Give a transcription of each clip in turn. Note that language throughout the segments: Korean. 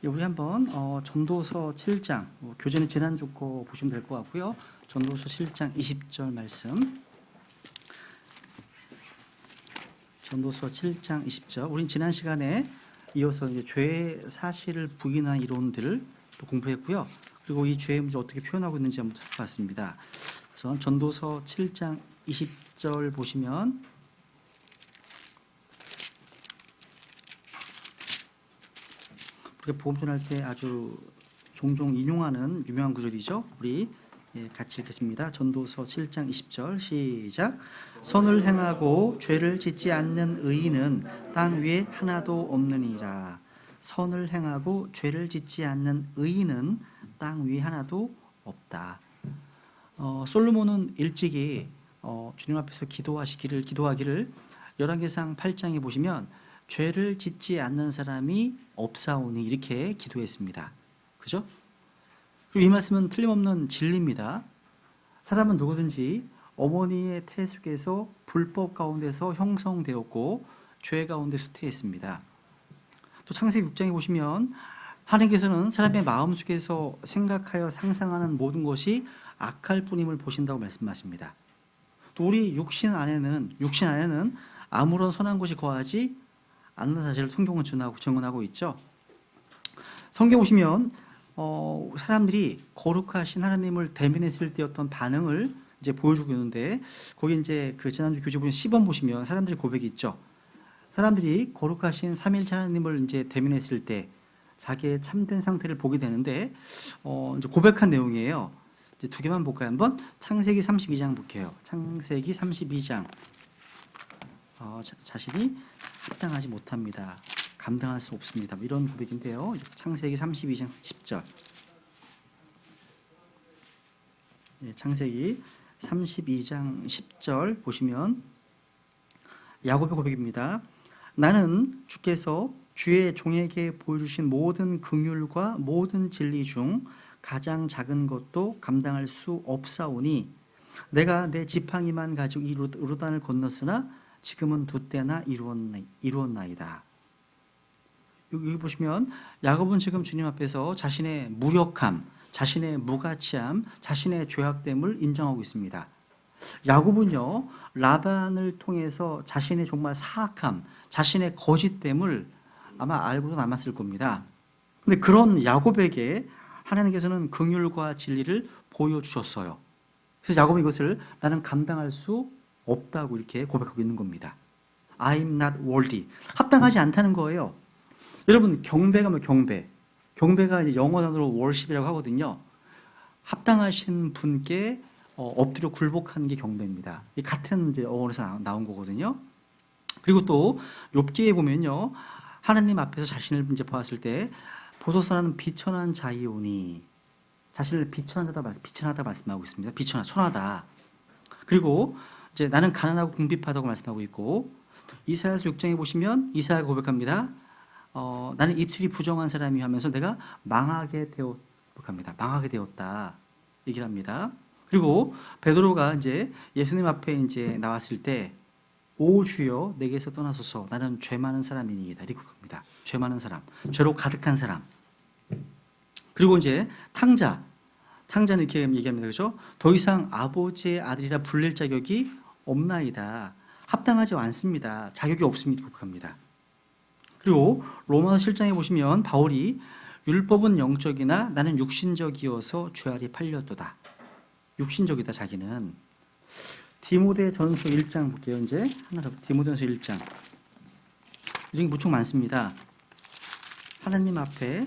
예, 우리 한번 전도서 7장 교재는 지난주 거 보시면 될 것 같고요. 전도서 7장 20절 말씀. 전도서 7장 20절. 우린 지난 시간에 이어서 이제 죄의 사실을 부인한 이론들을 또 공부했고요. 그리고 이 죄의 문제 어떻게 표현하고 있는지 한번 살펴봤습니다. 우선 전도서 7장 20절 보시면 우리가 복음 전할 때 아주 종종 인용하는 유명한 구절이죠. 우리 같이 읽겠습니다. 전도서 7장 20절 시작. 선을 행하고 죄를 짓지 않는 의인은 땅 위에 하나도 없느니라. 선을 행하고 죄를 짓지 않는 의인은 땅 위에 하나도 없다. 솔로몬은 일찍이 주님 앞에서 기도하기를 열왕기상 8장에 보시면 죄를 짓지 않는 사람이 없사오니 이렇게 기도했습니다. 그죠? 그리고 이 말씀은 틀림없는 진리입니다. 사람은 누구든지 어머니의 태 속에서 불법 가운데서 형성되었고 죄 가운데 수태했습니다. 또 창세기 6장에 보시면 하나님께서는 사람의 마음속에서 생각하여 상상하는 모든 것이 악할 뿐임을 보신다고 말씀하십니다. 또 우리 육신 안에는 아무런 선한 것이 거하지 않는 사실을 성경은 증언하고 있죠. 성경 보시면 사람들이 거룩하신 하나님을 대면했을 때 어떤 반응을 이제 보여주고 있는데 거기 이제 그 지난주 교재 보면 10번 보시면 사람들의 고백이 있죠. 사람들이 거룩하신 삼위일체 하나님을 이제 대면했을 때 자기의 참된 상태를 보게 되는데 이제 고백한 내용이에요. 이제 두 개만 볼까요? 한번 창세기 32장 볼게요. 창세기 32장. 자신이 합당하지 못합니다. 감당할 수 없습니다. 이런 고백인데요. 창세기 32장 10절. 창세기 32장 10절 보시면 야곱의 고백입니다. 나는 주께서 주의 종에게 보여주신 모든 긍휼과 모든 진리 중 가장 작은 것도 감당할 수 없사오니 내가 내 지팡이만 가지고 이 요르단을 건넜으나 지금은 두 때나 이루었나이다. 여기 보시면 야곱은 지금 주님 앞에서 자신의 무력함, 자신의 무가치함, 자신의 죄악됨을 인정하고 있습니다. 야곱은요, 라반을 통해서 자신의 정말 사악함, 자신의 거짓됨을 아마 알고도 남았을 겁니다. 근데 그런 야곱에게 하나님께서는 긍휼과 진리를 보여주셨어요. 그래서 야곱은 이것을 나는 감당할 수 없다고 이렇게 고백하고 있는 겁니다. I'm not worthy. 합당하지 않다는 거예요. 여러분, 경배가 뭐 경배가 이제 영어 단어로 worship이라고 하거든요. 합당하신 분께 엎드려 굴복하는 게 경배입니다. 이 같은 이제 어원에서 나온 거거든요. 그리고 또 욥기에 보면요, 하나님 앞에서 자신을 이제 보았을 때 보소서나는 비천한 자이오니 자신을 비천하다 말씀하고 있습니다. 천하다. 그리고 이제 나는 가난하고 궁핍하다고 말씀하고 있고 이사야서 6장에 보시면 이사야가 고백합니다. 나는 입술이 부정한 사람이 하면서 내가 망하게 되었다 얘기를 합니다. 그리고 베드로가 이제 예수님 앞에 이제 나왔을 때 오 주여 내게서 떠나소서 나는 죄 많은 사람이니이다 이렇게 고백합니다. 죄 많은 사람, 죄로 가득한 사람. 그리고 이제 탕자는 이렇게 얘기합니다. 그렇죠? 더 이상 아버지의 아들이라 불릴 자격이 없나이다. 합당하지 않습니다. 자격이 없습니다. 고백합니다. 그리고 로마서 7장에 보시면 바울이 율법은 영적이나 나는 육신적이어서 죄아래 팔렸도다. 육신적이다 자기는. 디모데전서 1장 볼게요. 이제 하나 더 디모데전서 1장. 이런 게 무척 많습니다. 하나님 앞에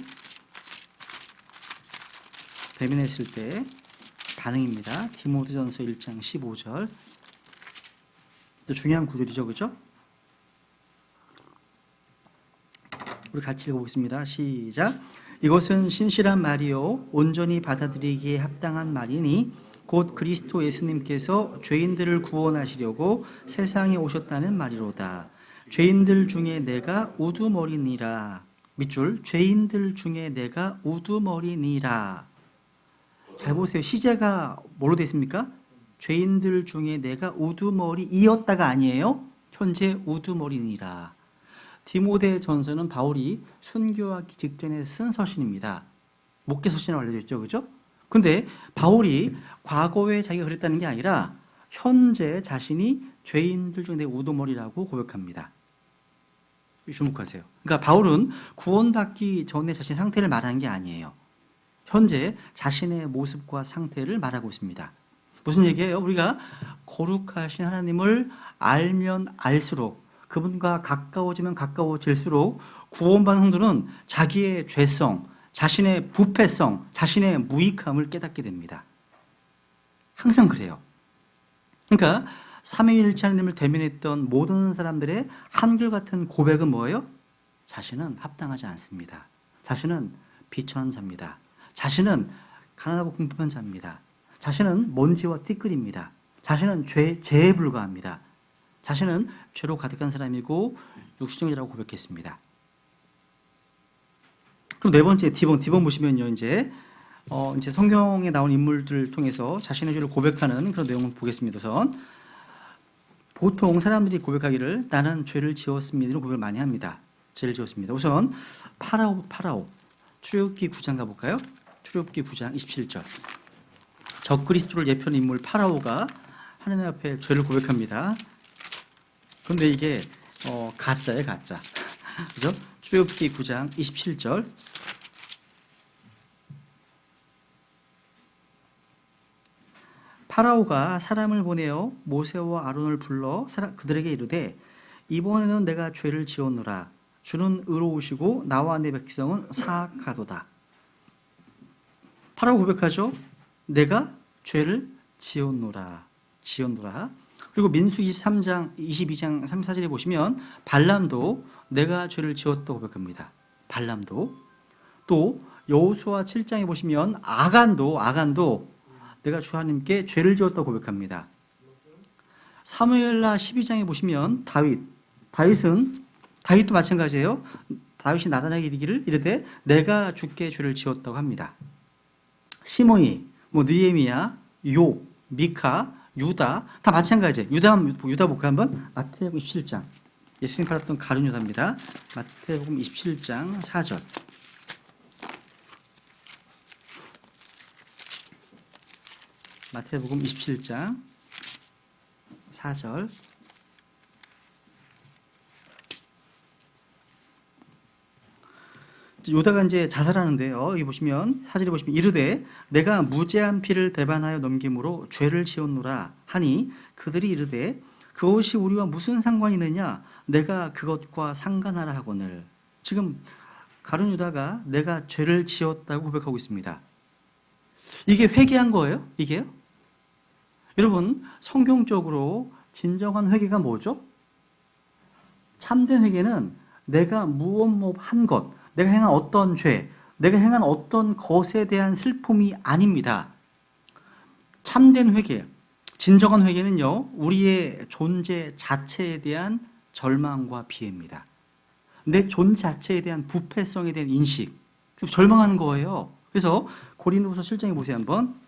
대면했을 때 반응입니다. 디모데전서 1장 15절. 중요한 구절이죠. 그죠? 우리 같이 읽어보겠습니다. 시작. 이것은 신실한 말이요 온전히 받아들이기에 합당한 말이니 곧 그리스도 예수님께서 죄인들을 구원하시려고 세상에 오셨다는 말이로다. 죄인들 중에 내가 우두머리니라. 밑줄 죄인들 중에 내가 우두머리니라. 잘 보세요. 시제가 뭐로 되어 있습니까? 죄인들 중에 내가 우두머리이었다가 아니에요. 현재 우두머리니라. 디모데 전서는 바울이 순교하기 직전에 쓴 서신입니다. 목회 서신이라고 알려져 있죠. 그죠? 근데 바울이 과거에 자기가 그랬다는 게 아니라 현재 자신이 죄인들 중에 내 우두머리라고 고백합니다. 주목하세요. 그러니까 바울은 구원받기 전에 자신의 상태를 말하는 게 아니에요. 현재 자신의 모습과 상태를 말하고 있습니다. 무슨 얘기예요? 우리가 거룩하신 하나님을 알면 알수록, 그분과 가까워지면 가까워질수록 구원받은 성도는 자기의 죄성, 자신의 부패성, 자신의 무익함을 깨닫게 됩니다. 항상 그래요. 그러니까 삼위일체 하나님을 대면했던 모든 사람들의 한결같은 고백은 뭐예요? 자신은 합당하지 않습니다. 자신은 비천한 자입니다. 자신은 가난하고 궁핍한 자입니다. 자신은 먼지와 띠끌입니다. 자신은 죄에 불과합니다. 자신은 죄로 가득한 사람이고 육신적이라고 고백했습니다. 그럼 네 번째 디본 보시면요, 이제 성경에 나온 인물들을 통해서 자신의 죄를 고백하는 그런 내용을 보겠습니다. 우선 보통 사람들이 고백하기를 나는 죄를 지었습니다. 이런 고백을 많이 합니다. 죄를 지었습니다. 우선 파라오 출애굽기 9장 가볼까요? 출애굽기 9장 27절. 적그리스도를 예표하는 인물 파라오가 하나님 앞에 죄를 고백합니다. 그런데 이게 가짜예요, 가짜. 그죠? 출애굽기 9장 27절. 파라오가 사람을 보내어 모세와 아론을 불러 그들에게 이르되 이번에는 내가 죄를 지었노라. 주는 의로우시고 나와 내 백성은 사악하도다. 파라오 고백하죠. 내가 죄를 지었노라. 그리고 민수 22장 3-4절에 보시면 발람도 내가 죄를 지었다고 고백합니다. 발람도. 또 여호수아 7장에 보시면 아간도 내가 주 하나님께 죄를 지었다고 고백합니다. 사무엘하 12장에 보시면 다윗도 마찬가지예요. 다윗이 나단에게 이르되 내가 주께 죄를 지었다고 합니다. 시므이, 느헤미야, 욥, 미카, 유다 다 마찬가지예요. 유다 볼까 한번? 마태복음 27장. 예수님 팔았던 가룟 유다입니다. 마태복음 27장 4절. 마태복음 27장 4절. 요다가 이제 자살하는데요. 여기 보시면 사절에 보시면 이르되 내가 무죄한 피를 배반하여 넘김으로 죄를 지었노라 하니 그들이 이르되 그것이 우리와 무슨 상관이 있느냐 내가 그것과 상관하라 하거늘. 지금 가룟 유다가 내가 죄를 지었다고 고백하고 있습니다. 이게 회개한 거예요? 이게요? 여러분, 성경적으로 진정한 회개가 뭐죠? 참된 회개는 내가 무엇한 것, 내가 행한 어떤 죄, 내가 행한 어떤 것에 대한 슬픔이 아닙니다. 참된 회개, 진정한 회개는요, 우리의 존재 자체에 대한 절망과 비애입니다. 내 존재 자체에 대한 부패성에 대한 인식, 절망하는 거예요. 그래서 고린도후서 7장에 보세요 한번.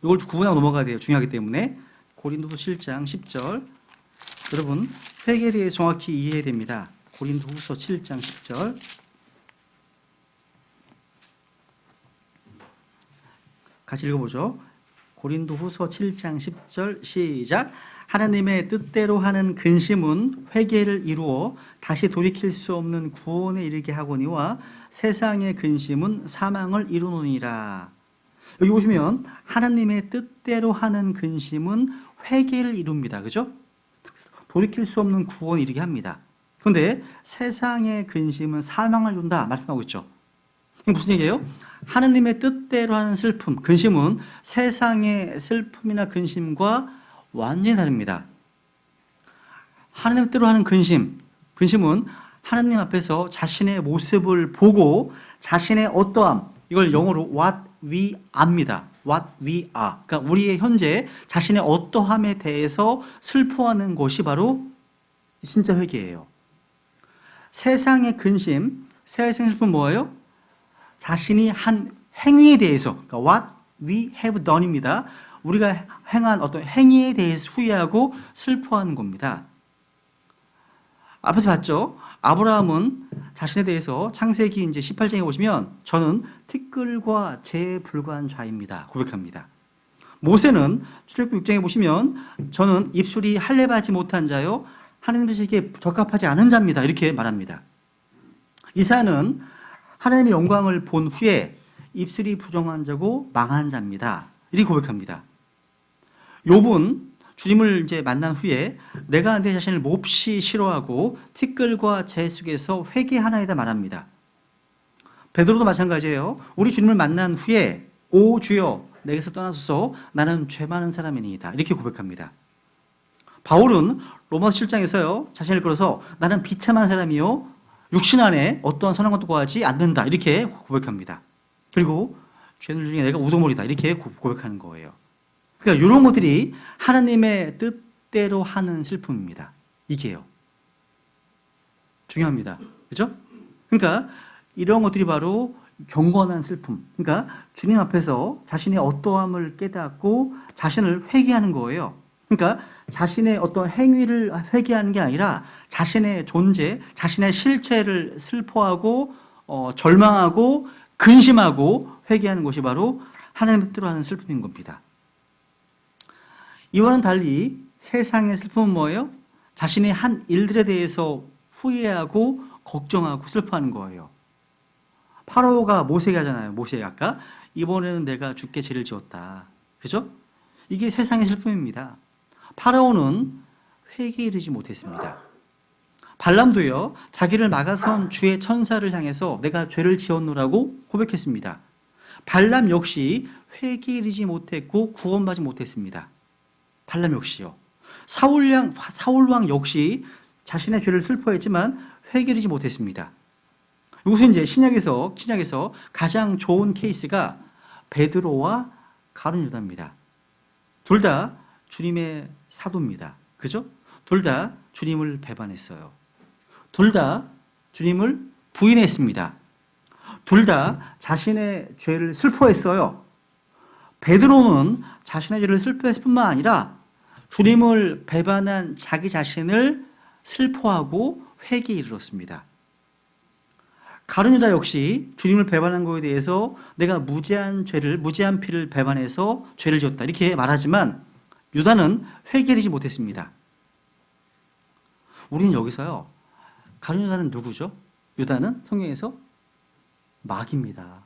이걸 구분하고 넘어가야 돼요. 중요하기 때문에. 고린도후서 7장 10절. 여러분 회개에 대해 정확히 이해해야 됩니다. 고린도후서 7장 10절. 같이 읽어보죠. 고린도후서 7장 10절 시작. 하나님의 뜻대로 하는 근심은 회개를 이루어 다시 돌이킬 수 없는 구원에 이르게 하거니와 세상의 근심은 사망을 이루노니라. 여기 보시면 하나님의 뜻대로 하는 근심은 회개를 이룹니다. 그죠? 돌이킬 수 없는 구원에 이르게 합니다. 그런데 세상의 근심은 사망을 이룬다 말씀하고 있죠. 이게 무슨 얘기예요? 하나님의 뜻대로 하는 슬픔, 근심은 세상의 슬픔이나 근심과 완전히 다릅니다. 하나님 뜻대로 하는 근심은 하나님 앞에서 자신의 모습을 보고 자신의 어떠함, 이걸 영어로 what we are입니다. what we are. 그러니까 우리의 현재 자신의 어떠함에 대해서 슬퍼하는 것이 바로 진짜 회개예요. 세상의 근심, 세상의 슬픔은 뭐예요? 자신이 한 행위에 대해서, 그러니까 what we have done입니다. 우리가 행한 어떤 행위에 대해서 후회하고 슬퍼하는 겁니다. 앞에서 봤죠? 아브라함은 자신에 대해서 창세기 이제 18장에 보시면 저는 티끌과 재에 불과한 자입니다. 고백합니다. 모세는 출애굽 6장에 보시면 저는 입술이 할례받지 못한 자요 하나님께 적합하지 않은 자입니다. 이렇게 말합니다. 이사야는 하나님의 영광을 본 후에 입술이 부정한 자고 망한 자입니다. 이렇게 고백합니다. 욥은 주님을 이제 만난 후에 내가 내 자신을 몹시 싫어하고 티끌과 재 속에서 회개하나이다 말합니다. 베드로도 마찬가지예요. 우리 주님을 만난 후에 오 주여 내게서 떠나소서 나는 죄 많은 사람이니이다. 이렇게 고백합니다. 바울은 로마서 7장에서요. 자신을 끌어서 나는 비참한 사람이요 육신 안에 어떠한 선한 것도 구하지 않는다. 이렇게 고백합니다. 그리고 죄들 중에 내가 우두머리다. 이렇게 고백하는 거예요. 그러니까 이런 것들이 하나님의 뜻대로 하는 슬픔입니다. 이게요. 중요합니다. 그죠? 그러니까 이런 것들이 바로 경건한 슬픔. 그러니까 주님 앞에서 자신의 어떠함을 깨닫고 자신을 회개하는 거예요. 그러니까 자신의 어떤 행위를 회개하는 게 아니라 자신의 존재, 자신의 실체를 슬퍼하고 절망하고 근심하고 회개하는 것이 바로 하나님의 뜻대로 하는 슬픔인 겁니다. 이와는 달리 세상의 슬픔은 뭐예요? 자신의 한 일들에 대해서 후회하고 걱정하고 슬퍼하는 거예요. 파라오가 모세에게 하잖아요. 모세에게 아까 이번에는 내가 주께 죄를 지었다. 그죠? 이게 세상의 슬픔입니다. 파라오는 회개에 이르지 못했습니다. 발람도요. 자기를 막아선 주의 천사를 향해서 내가 죄를 지었노라고 고백했습니다. 발람 역시 회개에 이르지 못했고 구원받지 못했습니다. 발람 역시요. 사울왕 역시 자신의 죄를 슬퍼했지만 회개에 이르지 못했습니다. 이것은 이제 신약에서 가장 좋은 케이스가 베드로와 가룟 유다입니다. 둘 다 주님의 사도입니다. 그죠? 둘 다 주님을 배반했어요. 둘 다 주님을 부인했습니다. 둘 다 자신의 죄를 슬퍼했어요. 베드로는 자신의 죄를 슬퍼했을 뿐만 아니라 주님을 배반한 자기 자신을 슬퍼하고 회개에 이르렀습니다. 가룟 유다 역시 주님을 배반한 것에 대해서 내가 무죄한 피를 배반해서 죄를 지었다 이렇게 말하지만 유다는 회개되지 못했습니다. 우리는 여기서요. 가룟 유다는 누구죠? 유다는 성경에서 마귀입니다.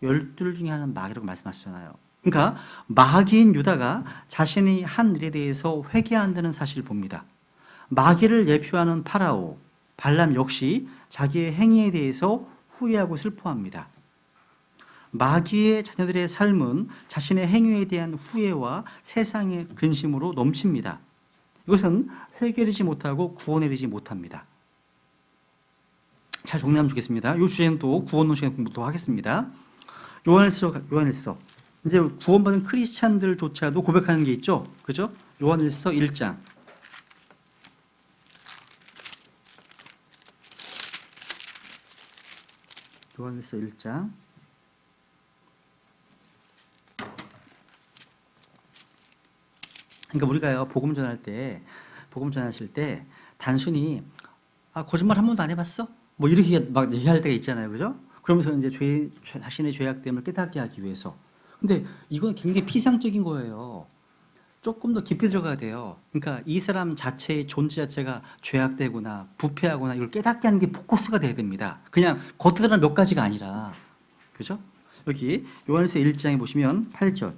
12 중에 하나는 마귀라고 말씀하셨잖아요. 그러니까 마귀인 유다가 자신이 한 일에 대해서 회개한다는 사실을 봅니다. 마귀를 예표하는 파라오, 발람 역시 자기의 행위에 대해서 후회하고 슬퍼합니다. 마귀의 자녀들의 삶은 자신의 행위에 대한 후회와 세상의 근심으로 넘칩니다. 이것은 회개되지 못하고 구원되지 못합니다. 잘 정리하면 좋겠습니다. 이 주제는 또 구원론 시간 공부도 하겠습니다. 요한일서. 이제 구원받은 크리스찬들조차도 고백하는 게 있죠. 그죠? 요한일서 1장. 요한일서 1장. 그러니까 우리가요, 복음 전하실 때 단순히 거짓말 한 번도 안 해봤어? 뭐 이렇게 막 얘기할 때가 있잖아요, 그죠? 그러면서 이제 자신의 죄악됨을 깨닫게 하기 위해서. 근데 이건 굉장히 피상적인 거예요. 조금 더 깊이 들어가야 돼요. 그러니까 이 사람 자체의 존재 자체가 죄악되거나 부패하거나 이걸 깨닫게 하는 게 포커스가 돼야 됩니다. 그냥 겉으로는 몇 가지가 아니라, 그죠? 여기 요한일서 1장에 보시면 8절.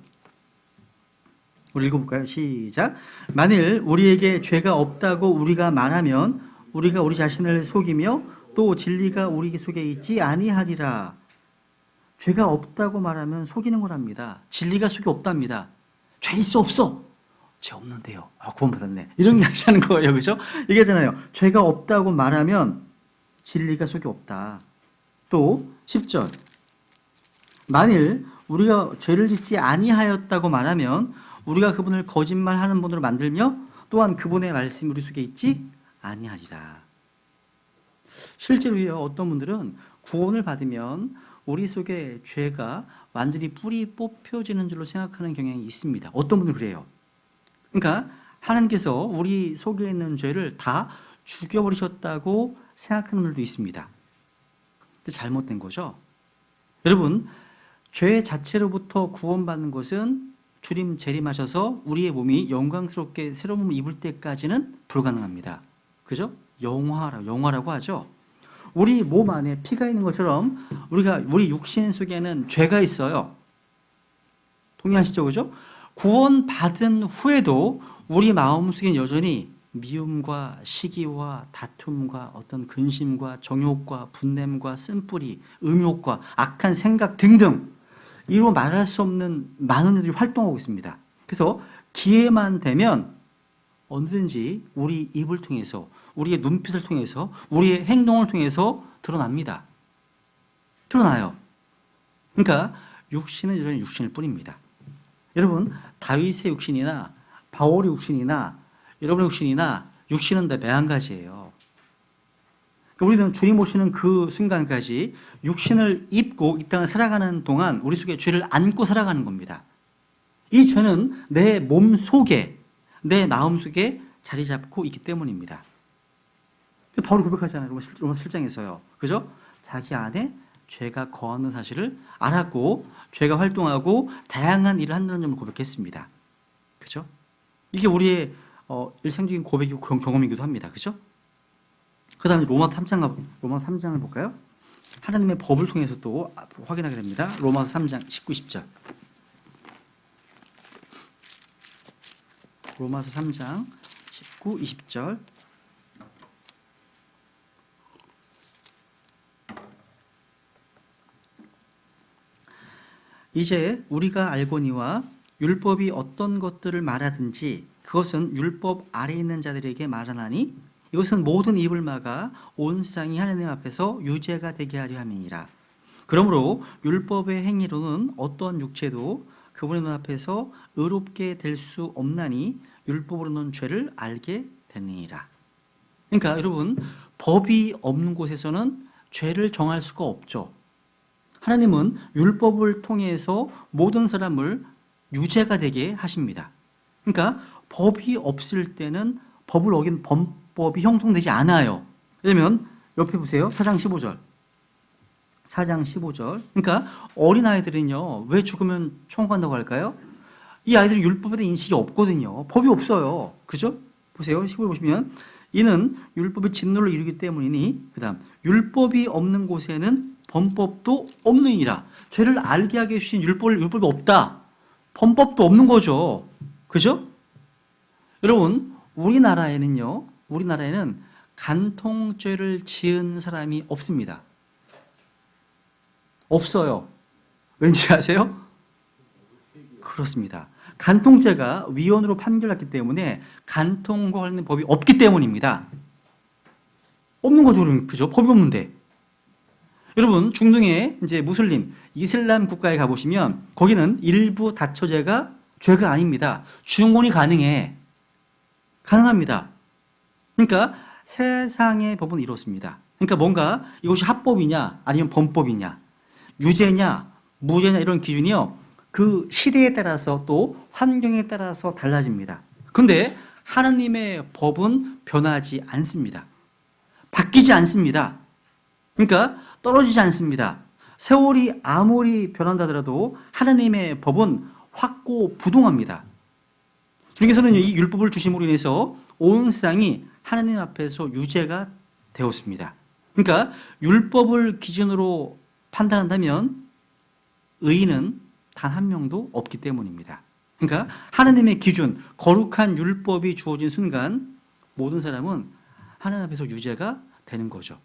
우리 읽어볼까요? 시작. 만일 우리에게 죄가 없다고 우리가 말하면 우리가 우리 자신을 속이며 또 진리가 우리 속에 있지 아니하리라. 죄가 없다고 말하면 속이는 거랍니다. 진리가 속에 없답니다. 죄 있어 없어? 죄 없는데요. 구원받았네. 이런 게 아니라는 거예요. 그죠? 얘기하잖아요. 죄가 없다고 말하면 진리가 속에 없다. 또 10절. 만일 우리가 죄를 짓지 아니하였다고 말하면 우리가 그분을 거짓말하는 분으로 만들며 또한 그분의 말씀이 우리 속에 있지 아니하리라. 실제로요, 어떤 분들은 구원을 받으면 우리 속에 죄가 완전히 뿌리 뽑혀지는 줄로 생각하는 경향이 있습니다. 어떤 분은 그래요. 그러니까 하나님께서 우리 속에 있는 죄를 다 죽여버리셨다고 생각하는 분들도 있습니다. 근데 잘못된 거죠. 여러분, 죄 자체로부터 구원받는 것은 주님 재림하셔서 우리의 몸이 영광스럽게 새로운 몸을 입을 때까지는 불가능합니다. 그죠? 영화라고 하죠. 우리 몸 안에 피가 있는 것처럼 우리 육신 속에는 죄가 있어요. 동의하시죠? 그죠? 구원받은 후에도 우리 마음속에 여전히 미움과 시기와 다툼과 어떤 근심과 정욕과 분냄과 쓴뿌리, 음욕과 악한 생각 등등 이로 말할 수 없는 많은 일들이 활동하고 있습니다. 그래서 기회만 되면 언제든지 우리 입을 통해서, 우리의 눈빛을 통해서, 우리의 행동을 통해서 드러납니다. 드러나요. 그러니까 육신은 여전히 육신일 뿐입니다. 여러분, 다윗의 육신이나 바울의 육신이나 여러분의 육신은 다 매한가지예요. 우리는 주님 오시는 그 순간까지 육신을 입고 이 땅을 살아가는 동안 우리 속에 죄를 안고 살아가는 겁니다. 이 죄는 내 몸 속에, 내 마음 속에 자리 잡고 있기 때문입니다. 바울이 고백하잖아요. 로마서 7장에서요. 그죠? 자기 안에 죄가 거하는 사실을 알았고 죄가 활동하고 다양한 일을 한다는 점을 고백했습니다. 그죠? 이게 우리의 일상적인 고백이고 경험이기도 합니다. 그죠? 그 다음에 로마서 3장을 볼까요? 하나님의 법을 통해서 또 확인하게 됩니다. 로마서 3장 19, 20절. 로마서 3장 19, 20절. 이제 우리가 알거니와 율법이 어떤 것들을 말하든지 그것은 율법 아래 있는 자들에게 말하나니 이것은 모든 입을 막아 온 세상이 하나님 앞에서 유죄가 되게 하려 함이니라. 그러므로 율법의 행위로는 어떤 육체도 그분의 눈 앞에서 의롭게 될 수 없나니 율법으로는 죄를 알게 되느니라. 그러니까 여러분, 법이 없는 곳에서는 죄를 정할 수가 없죠. 하나님은 율법을 통해서 모든 사람을 유죄가 되게 하십니다. 그러니까 법이 없을 때는 법을 어긴 범법이 형성되지 않아요. 왜냐면 옆에 보세요. 4장 15절. 4장 15절. 그러니까 어린아이들은요. 왜 죽으면 천국 간다고 할까요? 이 아이들은 율법에 대한 인식이 없거든요. 법이 없어요. 그죠? 보세요. 15절 보시면 이는 율법의 진노를 이루기 때문이니 그 다음 율법이 없는 곳에는 범법도 없느니라. 죄를 알게 하게 해주신 율법이 없다. 범법도 없는 거죠. 그죠? 여러분, 우리나라에는 간통죄를 지은 사람이 없습니다. 없어요. 왠지 아세요? 그렇습니다. 간통죄가 위헌으로 판결났기 때문에 간통과 관련된 법이 없기 때문입니다. 없는 거죠, 그죠? 법이 없는데. 여러분, 중동의 이제 무슬림, 이슬람 국가에 가보시면 거기는 일부 다처제가 죄가 아닙니다. 중혼이 가능합니다. 그러니까 세상의 법은 이렇습니다. 그러니까 뭔가 이것이 합법이냐 아니면 범법이냐, 유죄냐 무죄냐 이런 기준이요. 그 시대에 따라서 또 환경에 따라서 달라집니다. 그런데 하나님의 법은 변하지 않습니다. 바뀌지 않습니다. 그러니까 떨어지지 않습니다. 세월이 아무리 변한다 하더라도 하나님의 법은 확고부동합니다. 주님께서는 이 율법을 주심으로 인해서 온 세상이 하나님 앞에서 유죄가 되었습니다. 그러니까 율법을 기준으로 판단한다면 의인은 단 한 명도 없기 때문입니다. 그러니까 하나님의 기준, 거룩한 율법이 주어진 순간 모든 사람은 하나님 앞에서 유죄가 되는 거죠.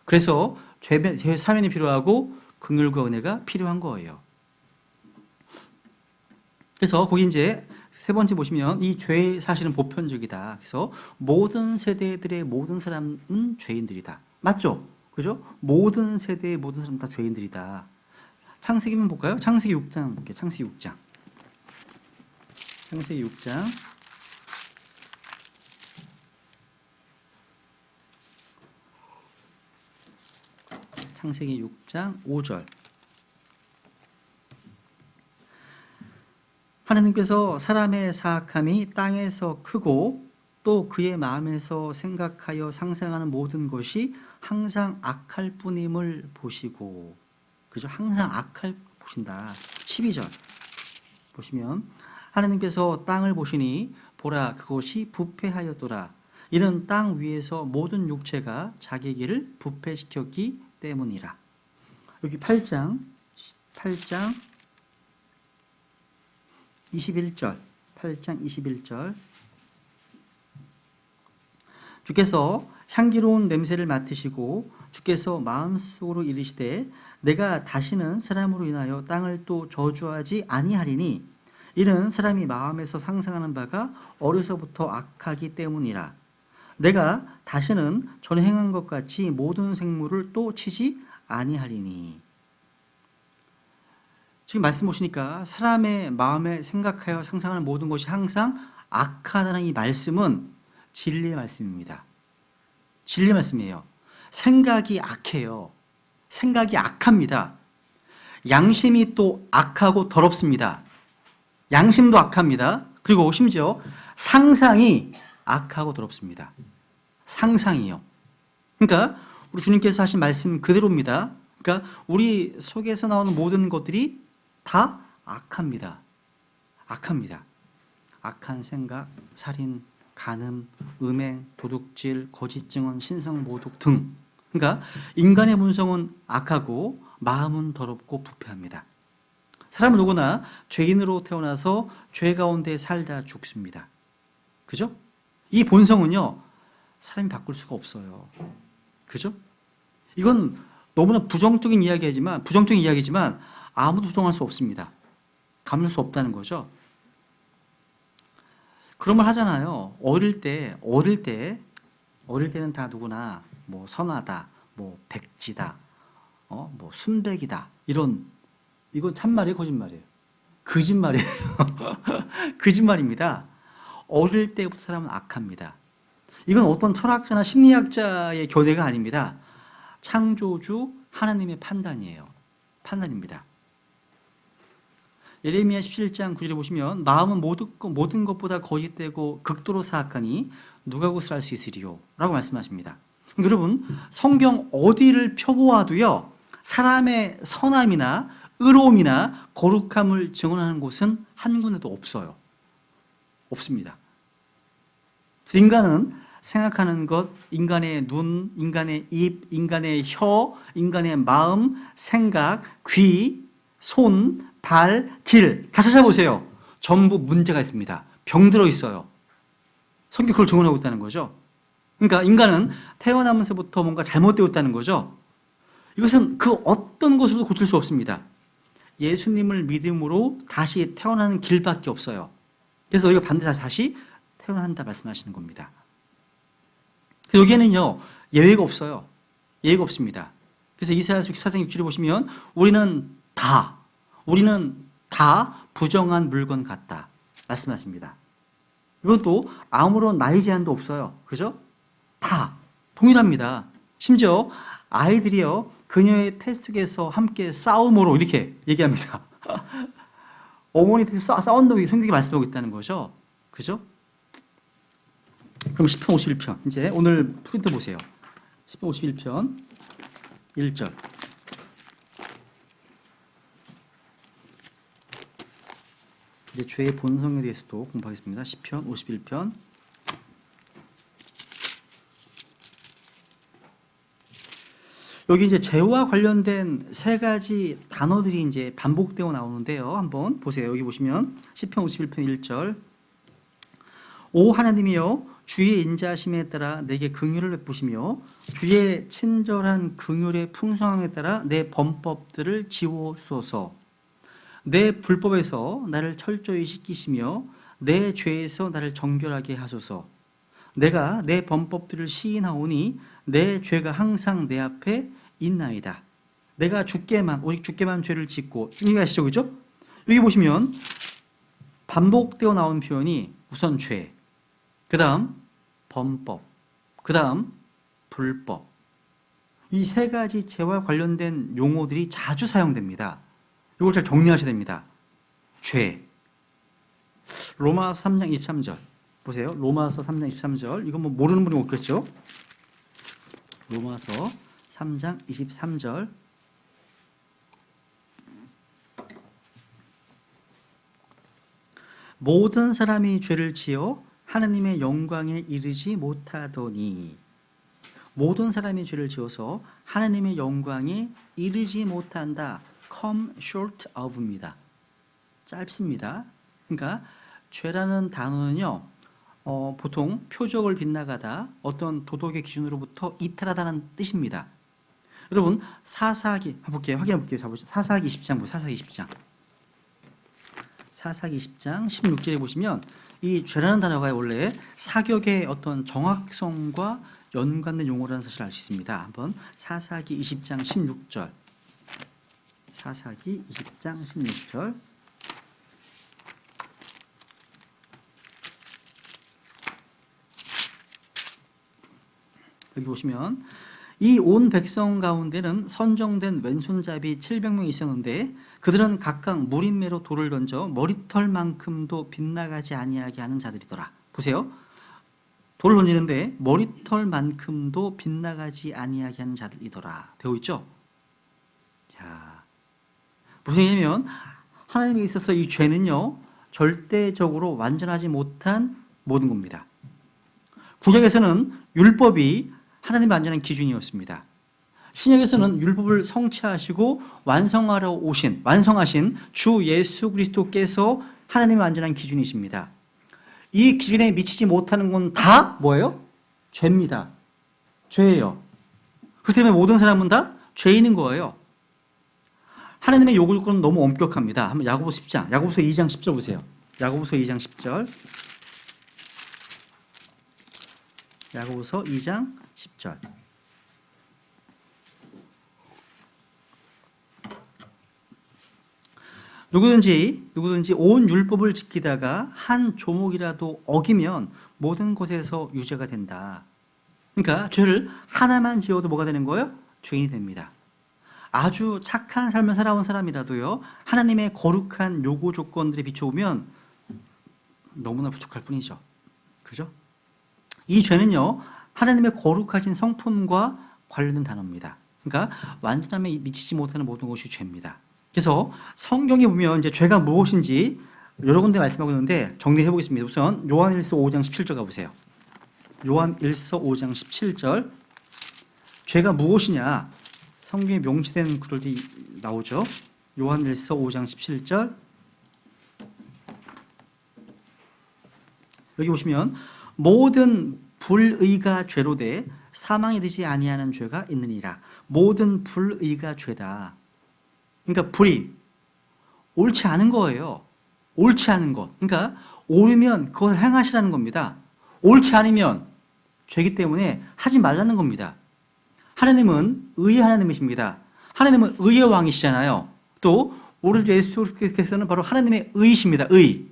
그래서 죄 사면이 필요하고 긍휼과 은혜가 필요한 거예요. 그래서 거기 이제 세 번째 보시면 이 죄의 사실은 보편적이다. 그래서 모든 세대들의 모든 사람은 죄인들이다. 맞죠? 그죠? 모든 세대의 모든 사람 다 죄인들이다. 창세기만 볼까요? 창세기 6장 볼게요. 창세기 6장. 창세기 6장. 창세기 6장 5절. 하나님께서 사람의 사악함이 땅에서 크고 또 그의 마음에서 생각하여 상상하는 모든 것이 항상 악할 뿐임을 보시고, 그죠? 항상 악할 보신다. 12절 보시면 하나님께서 땅을 보시니 보라 그것이 부패하였더라. 이는 땅 위에서 모든 육체가 자기 길을 부패시켰기 때문이라. 여기 8장 21절 8장 21절 주께서 향기로운 냄새를 맡으시고 주께서 마음속으로 이르시되 내가 다시는 사람으로 인하여 땅을 또 저주하지 아니하리니 이는 사람이 마음에서 상상하는 바가 어려서부터 악하기 때문이라. 내가 다시는 전에 행한 것 같이 모든 생물을 또 치지 아니하리니. 지금 말씀 보시니까 사람의 마음에 생각하여 상상하는 모든 것이 항상 악하다는 이 말씀은 진리의 말씀입니다. 진리의 말씀이에요. 생각이 악해요. 생각이 악합니다. 양심이 또 악하고 더럽습니다. 양심도 악합니다. 그리고 심지어 상상이 악하고 더럽습니다. 상상이요. 그러니까 우리 주님께서 하신 말씀 그대로입니다. 그러니까 우리 속에서 나오는 모든 것들이 다 악합니다. 악합니다. 악한 생각, 살인, 간음, 음행, 도둑질, 거짓 증언, 신성 모독 등. 그러니까 인간의 본성은 악하고 마음은 더럽고 부패합니다. 사람은 누구나 죄인으로 태어나서 죄 가운데 살다 죽습니다. 그죠? 이 본성은요, 사람이 바꿀 수가 없어요. 그죠? 이건 너무나 부정적인 이야기지만 아무도 부정할 수 없습니다. 감출 수 없다는 거죠. 그런 말 하잖아요. 어릴 때는 다 누구나 뭐 선하다, 뭐 백지다, 뭐 순백이다 이건 참말이에요, 거짓말이에요? 거짓말이에요. 거짓말입니다. 어릴 때부터 사람은 악합니다. 이건 어떤 철학자나 심리학자의 교대가 아닙니다. 창조주 하나님의 판단이에요. 판단입니다. 예레미야 17장 9절에 보시면 마음은 모든 것보다 거짓되고 극도로 사악하니 누가 그것을 알 수 있으리요? 라고 말씀하십니다. 여러분, 성경 어디를 펴보아도요, 사람의 선함이나 의로움이나 거룩함을 증언하는 곳은 한 군데도 없어요. 없습니다. 인간은 생각하는 것, 인간의 눈, 인간의 입, 인간의 혀, 인간의 마음, 생각, 귀, 손, 발, 길 다 찾아보세요. 전부 문제가 있습니다. 병들어 있어요. 성경 그걸 증언하고 있다는 거죠. 그러니까 인간은 태어나면서부터 뭔가 잘못되어 있다는 거죠. 이것은 그 어떤 것으로도 고칠 수 없습니다. 예수님을 믿음으로 다시 태어나는 길밖에 없어요. 그래서 너희가 반드시 다시 태어난다 말씀하시는 겁니다. 여기에는요, 예외가 없어요. 예외가 없습니다. 그래서 이사야서 64장 6절에 보시면 우리는 다 부정한 물건 같다 말씀하십니다. 이건 또 아무런 나이 제한도 없어요. 그죠? 다 동일합니다. 심지어 아이들이요, 그녀의 태 속에서 함께 싸움으로 이렇게 얘기합니다. 어머니 싸운다고 성경이 말씀하고 있다는 거죠. 그죠? 그럼 10편 51편 이제 오늘 프린트 보세요. 10편 51편 1절 이제 죄의 본성에 대해서도 공부하겠습니다. 10편 51편 여기 이제 죄와 관련된 세 가지 단어들이 이제 반복되어 나오는데요. 한번 보세요. 여기 보시면 10편 51편 1절 오 하나님이여 주의 인자하심에 따라 내게 긍휼을 베푸시며 주의 친절한 긍휼의 풍성함에 따라 내 범법들을 지워주소서. 내 불법에서 나를 철저히 씻기시며 내 죄에서 나를 정결하게 하소서. 내가 내 범법들을 시인하오니 내 죄가 항상 내 앞에 있나이다. 내가 오직 주께만 죄를 짓고 이해하시죠, 그죠? 여기 보시면 반복되어 나온 표현이 우선 죄, 그 다음 범법, 그 다음 불법. 이 세 가지 죄와 관련된 용어들이 자주 사용됩니다. 이걸 잘 정리하셔야 됩니다. 죄. 로마서 3장 23절. 보세요. 로마서 3장 23절. 이건 뭐 모르는 분이 없겠죠? 로마서 3장 23절. 모든 사람이 죄를 지어 하나님의 영광에 이르지 못하더니, 모든 사람이 죄를 지어서 하나님의 영광에 이르지 못한다. come short of입니다. 짧습니다. 그러니까 죄라는 단어는요, 보통 표적을 빗나가다, 어떤 도덕의 기준으로부터 이탈하다는 뜻입니다. 여러분, 사사기 볼게요. 확인해 볼게요. 사사기 20장 보세요. 사사기 20장. 사사기 20장 16절에 보시면 이 죄라는 단어가 원래 사격의 어떤 정확성과 연관된 용어라는 사실을 알 수 있습니다. 한번 사사기 20장 16절. 사사기 20장 16절. 여기 보시면 이 온 백성 가운데는 선정된 왼손잡이 700명이 있었는데 그들은 각각 무림매로 돌을 던져 머리털만큼도 빗나가지 아니하게 하는 자들이더라. 보세요. 돌을 던지는데 머리털만큼도 빗나가지 아니하게 하는 자들이더라. 되어 있죠? 자, 무슨 얘기냐면 하나님에 있어서 이 죄는요, 절대적으로 완전하지 못한 모든 겁니다. 구약에서는 율법이 하나님의 완전한 기준이었습니다. 신약에서는 율법을 성취하시고 완성하신 주 예수 그리스도께서 하나님의 완전한 기준이십니다. 이 기준에 미치지 못하는 건 다 뭐예요? 죄입니다. 죄예요. 그렇기 때문에 모든 사람은 다 죄인인 거예요. 하나님의 요구는 너무 엄격합니다. 한번 야고보서 10장, 야고보서 2장 10절 보세요. 야고보서 2장 10절. 야고보서 2장 10절. 누구든지 온 율법을 지키다가 한 조목이라도 어기면 모든 것에서 유죄가 된다. 그러니까 죄를 하나만 지어도 뭐가 되는 거예요? 죄인이 됩니다. 아주 착한 삶을 살아온 사람이라도요, 하나님의 거룩한 요구 조건들에 비춰보면 너무나 부족할 뿐이죠. 그죠? 이 죄는요, 하나님의 거룩하신 성품과 관련된 단어입니다. 그러니까 완전함에 미치지 못하는 모든 것이 죄입니다. 그래서 성경에 보면 이제 죄가 무엇인지 여러 군데 말씀하고 있는데 정리해 보겠습니다. 우선 요한일서 5장 17절 가보세요. 요한일서 5장 17절. 죄가 무엇이냐? 성경에 명시된 구절이 나오죠. 요한일서 5장 17절. 여기 보시면 모든 불의가 죄로 돼 사망에 이르지 아니하는 죄가 있느니라. 모든 불의가 죄다. 그러니까 불의, 옳지 않은 거예요. 옳지 않은 것. 그러니까 옳으면 그걸 행하시라는 겁니다. 옳지 않으면 죄이기 때문에 하지 말라는 겁니다. 하나님은 의의 하나님이십니다. 하나님은 의의 왕이시잖아요. 또 우리 주 예수께서는 바로 하나님의 의이십니다. 의.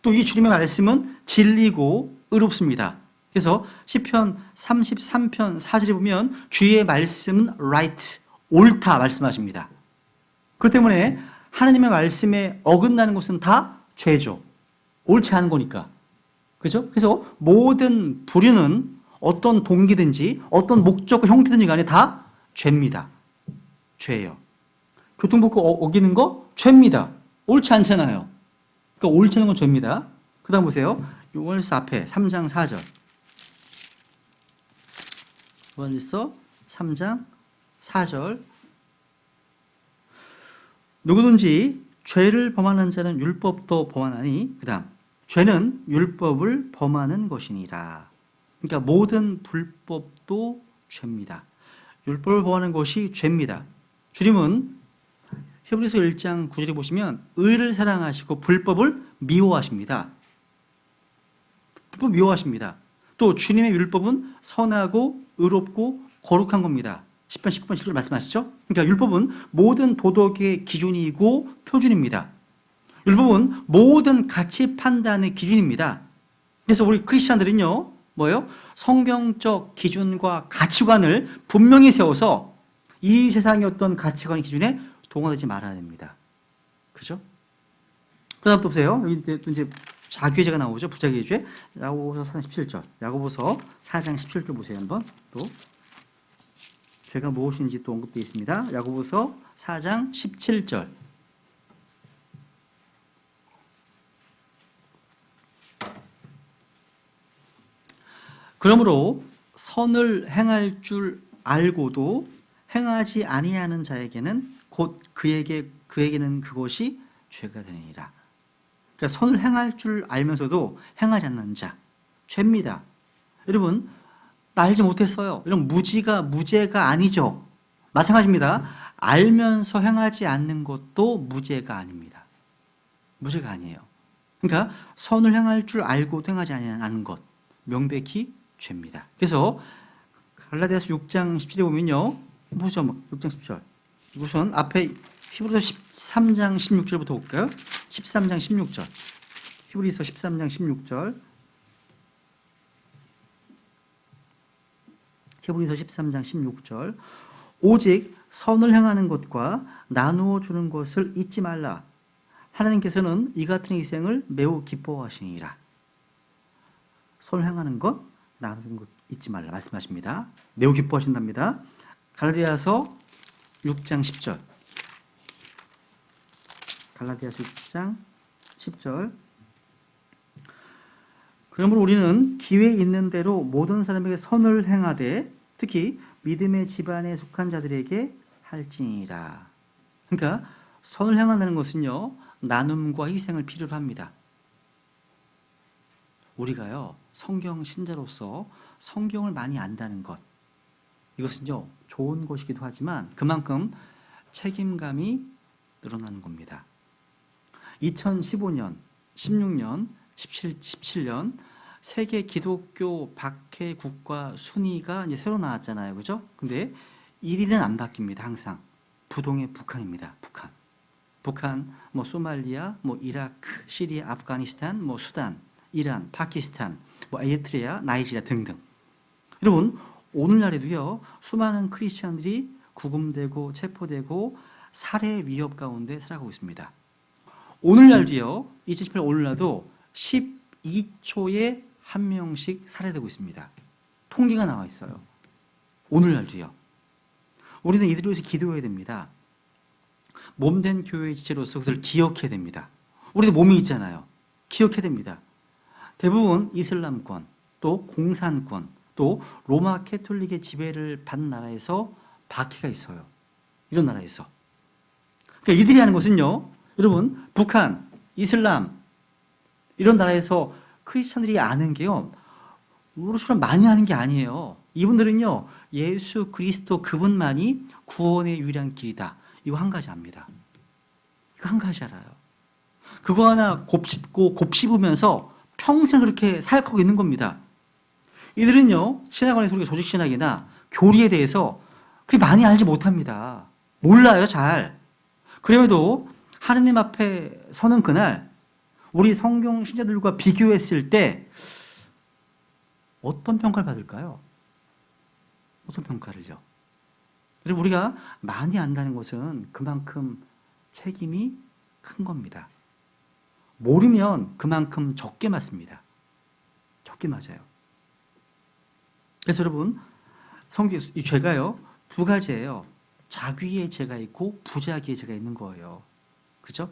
또 이 주님의 말씀은 진리고 의롭습니다. 그래서 시편 33편 4절에 보면 주의 말씀은 right, 옳다 말씀하십니다. 그렇기 때문에 하나님의 말씀에 어긋나는 것은 다 죄죠. 옳지 않은 거니까. 그죠? 그래서 모든 불의는 어떤 동기든지 어떤 목적과 형태든지 간에 다 죄입니다. 죄예요. 교통법규 어기는 거 죄입니다. 옳지 않잖아요. 그러니까 옳지 않은 건 죄입니다. 그 다음 보세요. 요한일서 앞에 3장 4절. 요한일서 3장 4절. 누구든지 죄를 범하는 자는 율법도 범하나니, 그 다음 죄는 율법을 범하는 것이니라. 그러니까 모든 불법도 죄입니다. 율법을 범하는 것이 죄입니다. 주님은 히브리서 1장 9절에 보시면 의를 사랑하시고 불법을 미워하십니다. 불법 미워하십니다. 또 주님의 율법은 선하고 의롭고 거룩한 겁니다. 10편 19번 10절 말씀하시죠? 그러니까 율법은 모든 도덕의 기준이고 표준입니다. 율법은 모든 가치 판단의 기준입니다. 그래서 우리 크리스찬들은요, 뭐예요? 성경적 기준과 가치관을 분명히 세워서 이 세상의 어떤 가치관 기준에 동화되지 말아야 됩니다. 그죠? 그 다음 또 보세요. 여기 또 이제 자귀의 죄가 나오죠. 부자기의 죄. 야고보서 4장 17절. 야고보서 4장 17절 보세요. 한번 또 죄가 무엇인지 또 언급되어 있습니다. 야고보서 4장 17절. 그러므로 선을 행할 줄 알고도 행하지 아니하는 자에게는 곧 그에게는 그것이 죄가 되느니라. 그러니까 선을 행할 줄 알면서도 행하지 않는 자, 죄입니다. 여러분, 나 알지 못했어요. 이런 무죄가 아니죠. 마찬가지입니다. 알면서 행하지 않는 것도 무죄가 아닙니다. 무죄가 아니에요. 그러니까 선을 행할 줄 알고도 행하지 않는 것, 명백히 죄입니다. 그래서 갈라디아서 6장 17에 보면요. 보죠. 6장 10절. 우선 앞에 히브리서 13장 16절부터 볼까요? 13장 16절. 히브리서 13장 16절. 히브리서 13장 16절. 오직 선을 행하는 것과 나누어 주는 것을 잊지 말라. 하나님께서는 이 같은 희생을 매우 기뻐하시니라. 선을 행하는 것, 나누는 것 잊지 말라 말씀하십니다. 매우 기뻐하신답니다. 갈라디아서 6장 10절. 갈라디아서 6장 10절. 그러므로 우리는 기회 있는 대로 모든 사람에게 선을 행하되 특히 믿음의 집안에 속한 자들에게 할지니라. 그러니까 선을 행한다는 것은요, 나눔과 희생을 필요로 합니다. 우리가요, 성경 신자로서 성경을 많이 안다는 것, 이것은요, 좋은 것이기도 하지만 그만큼 책임감이 늘어나는 겁니다. 2015년, 16년, 17년 세계 기독교 박해 국가 순위가 이제 새로 나왔잖아요. 그죠? 근데 1위는 안 바뀝니다. 항상. 부동의 북한입니다. 북한, 뭐 소말리아, 뭐 이라크, 시리아, 아프가니스탄, 뭐 수단, 이란, 파키스탄, 뭐 에리트레아, 나이지리아 등등. 여러분, 오늘날에도요, 수많은 크리스천들이 구금되고 체포되고 살해 위협 가운데 살아가고 있습니다. 오늘날도요, 2018 오늘날도 12초에 한 명씩 살해되고 있습니다. 통계가 나와 있어요. 오늘날도요. 우리는 이들을 위해서 기도해야 됩니다. 몸된 교회의 지체로서 그것을 기억해야 됩니다. 우리도 몸이 있잖아요. 기억해야 됩니다. 대부분 이슬람권, 또 공산권, 또 로마 캐톨릭의 지배를 받는 나라에서 박해가 있어요. 이런 나라에서. 그러니까 이들이 하는 것은요, 여러분, 북한, 이슬람, 이런 나라에서 크리스천들이 아는 게요, 우리처럼 많이 하는 게 아니에요. 이분들은요, 예수 그리스도 그분만이 구원의 유일한 길이다. 이거 한 가지 압니다. 이거 한 가지 알아요. 그거 하나 곱씹으면서 평생 그렇게 살고 있는 겁니다. 이들은요, 신학 안에서 우리가 조직신학이나 교리에 대해서 그렇게 많이 알지 못합니다. 몰라요, 잘. 그래도 하느님 앞에 서는 그날, 우리 성경 신자들과 비교했을 때 어떤 평가를 받을까요? 어떤 평가를요? 여러분, 우리가 많이 안다는 것은 그만큼 책임이 큰 겁니다. 모르면 그만큼 적게 맞습니다. 적게 맞아요. 그래서 여러분, 이 죄가요, 두 가지예요. 자귀의 죄가 있고 부자기의 죄가 있는 거예요. 그죠?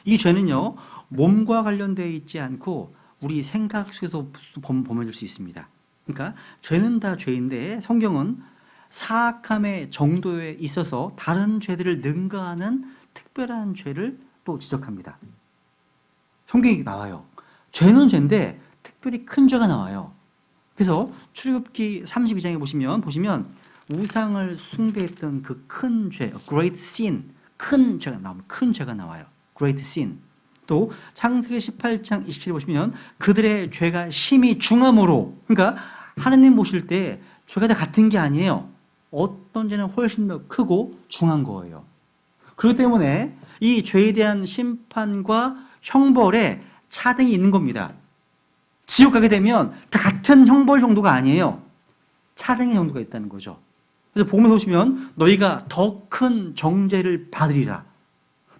이 죄는요, 몸과 관련되어 있지 않고 우리 생각 속에서 범해질 수 있습니다. 그러니까 죄는 다 죄인데 성경은 사악함의 정도에 있어서 다른 죄들을 능가하는 특별한 죄를 또 지적합니다. 성경이 나와요. 죄는 죄인데 특별히 큰 죄가 나와요. 그래서 출애굽기 32장에 보시면 우상을 숭배했던 그 큰 죄, great sin, 큰 죄가 나와요. great sin. 또 창세기 18장 27에 보시면 그들의 죄가 심히 중함으로, 그러니까 하느님 보실 때 죄가 다 같은 게 아니에요. 어떤 죄는 훨씬 더 크고 중한 거예요. 그렇기 때문에 이 죄에 대한 심판과 형벌에 차등이 있는 겁니다. 지옥 가게 되면 다 같은 형벌 정도가 아니에요. 차등의 정도가 있다는 거죠. 그래서 복음에 보시면 너희가 더 큰 정죄를 받으리라.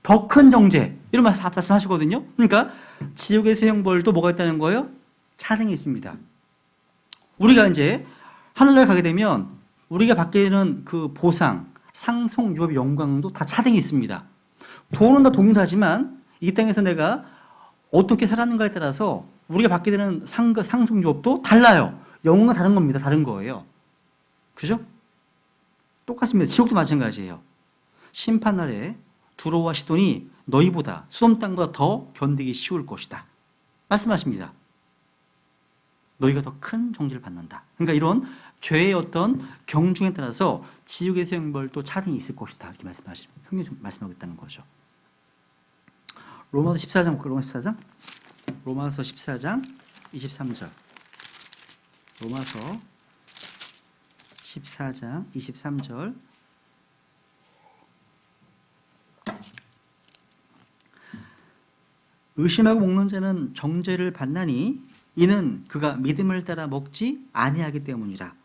더 큰 정죄. 이런 말씀하시거든요. 그러니까 지옥에서의 형벌도 뭐가 있다는 거예요? 차등이 있습니다. 우리가 이제 하늘나라에 가게 되면 우리가 받게 되는 그 보상, 상속, 유업의 영광도 다 차등이 있습니다. 돈은 다 동일하지만 이 땅에서 내가 어떻게 살았는가에 따라서 우리가 받게 되는 상속, 유업도 달라요. 영광은 다른 겁니다. 다른 거예요. 그죠? 똑같습니다. 지옥도 마찬가지예요. 심판날에 두로와 시돈이 너희보다 소돔 땅보다 더 견디기 쉬울 것이다. 말씀하십니다. 너희가 더 큰 정죄를 받는다. 그러니까 이런 죄의 어떤 경중에 따라서 지옥에서의 형벌도 차등이 있을 것이다. 이렇게 성경이 말씀하고 있다는 거죠. 로마서 14장 볼까요? 로마서 14장 23절. 로마서 14장 23절. 의심하고 먹는 자는 정죄를 받나니 이는 그가 믿음을 따라 먹지 아니하기 때문이라.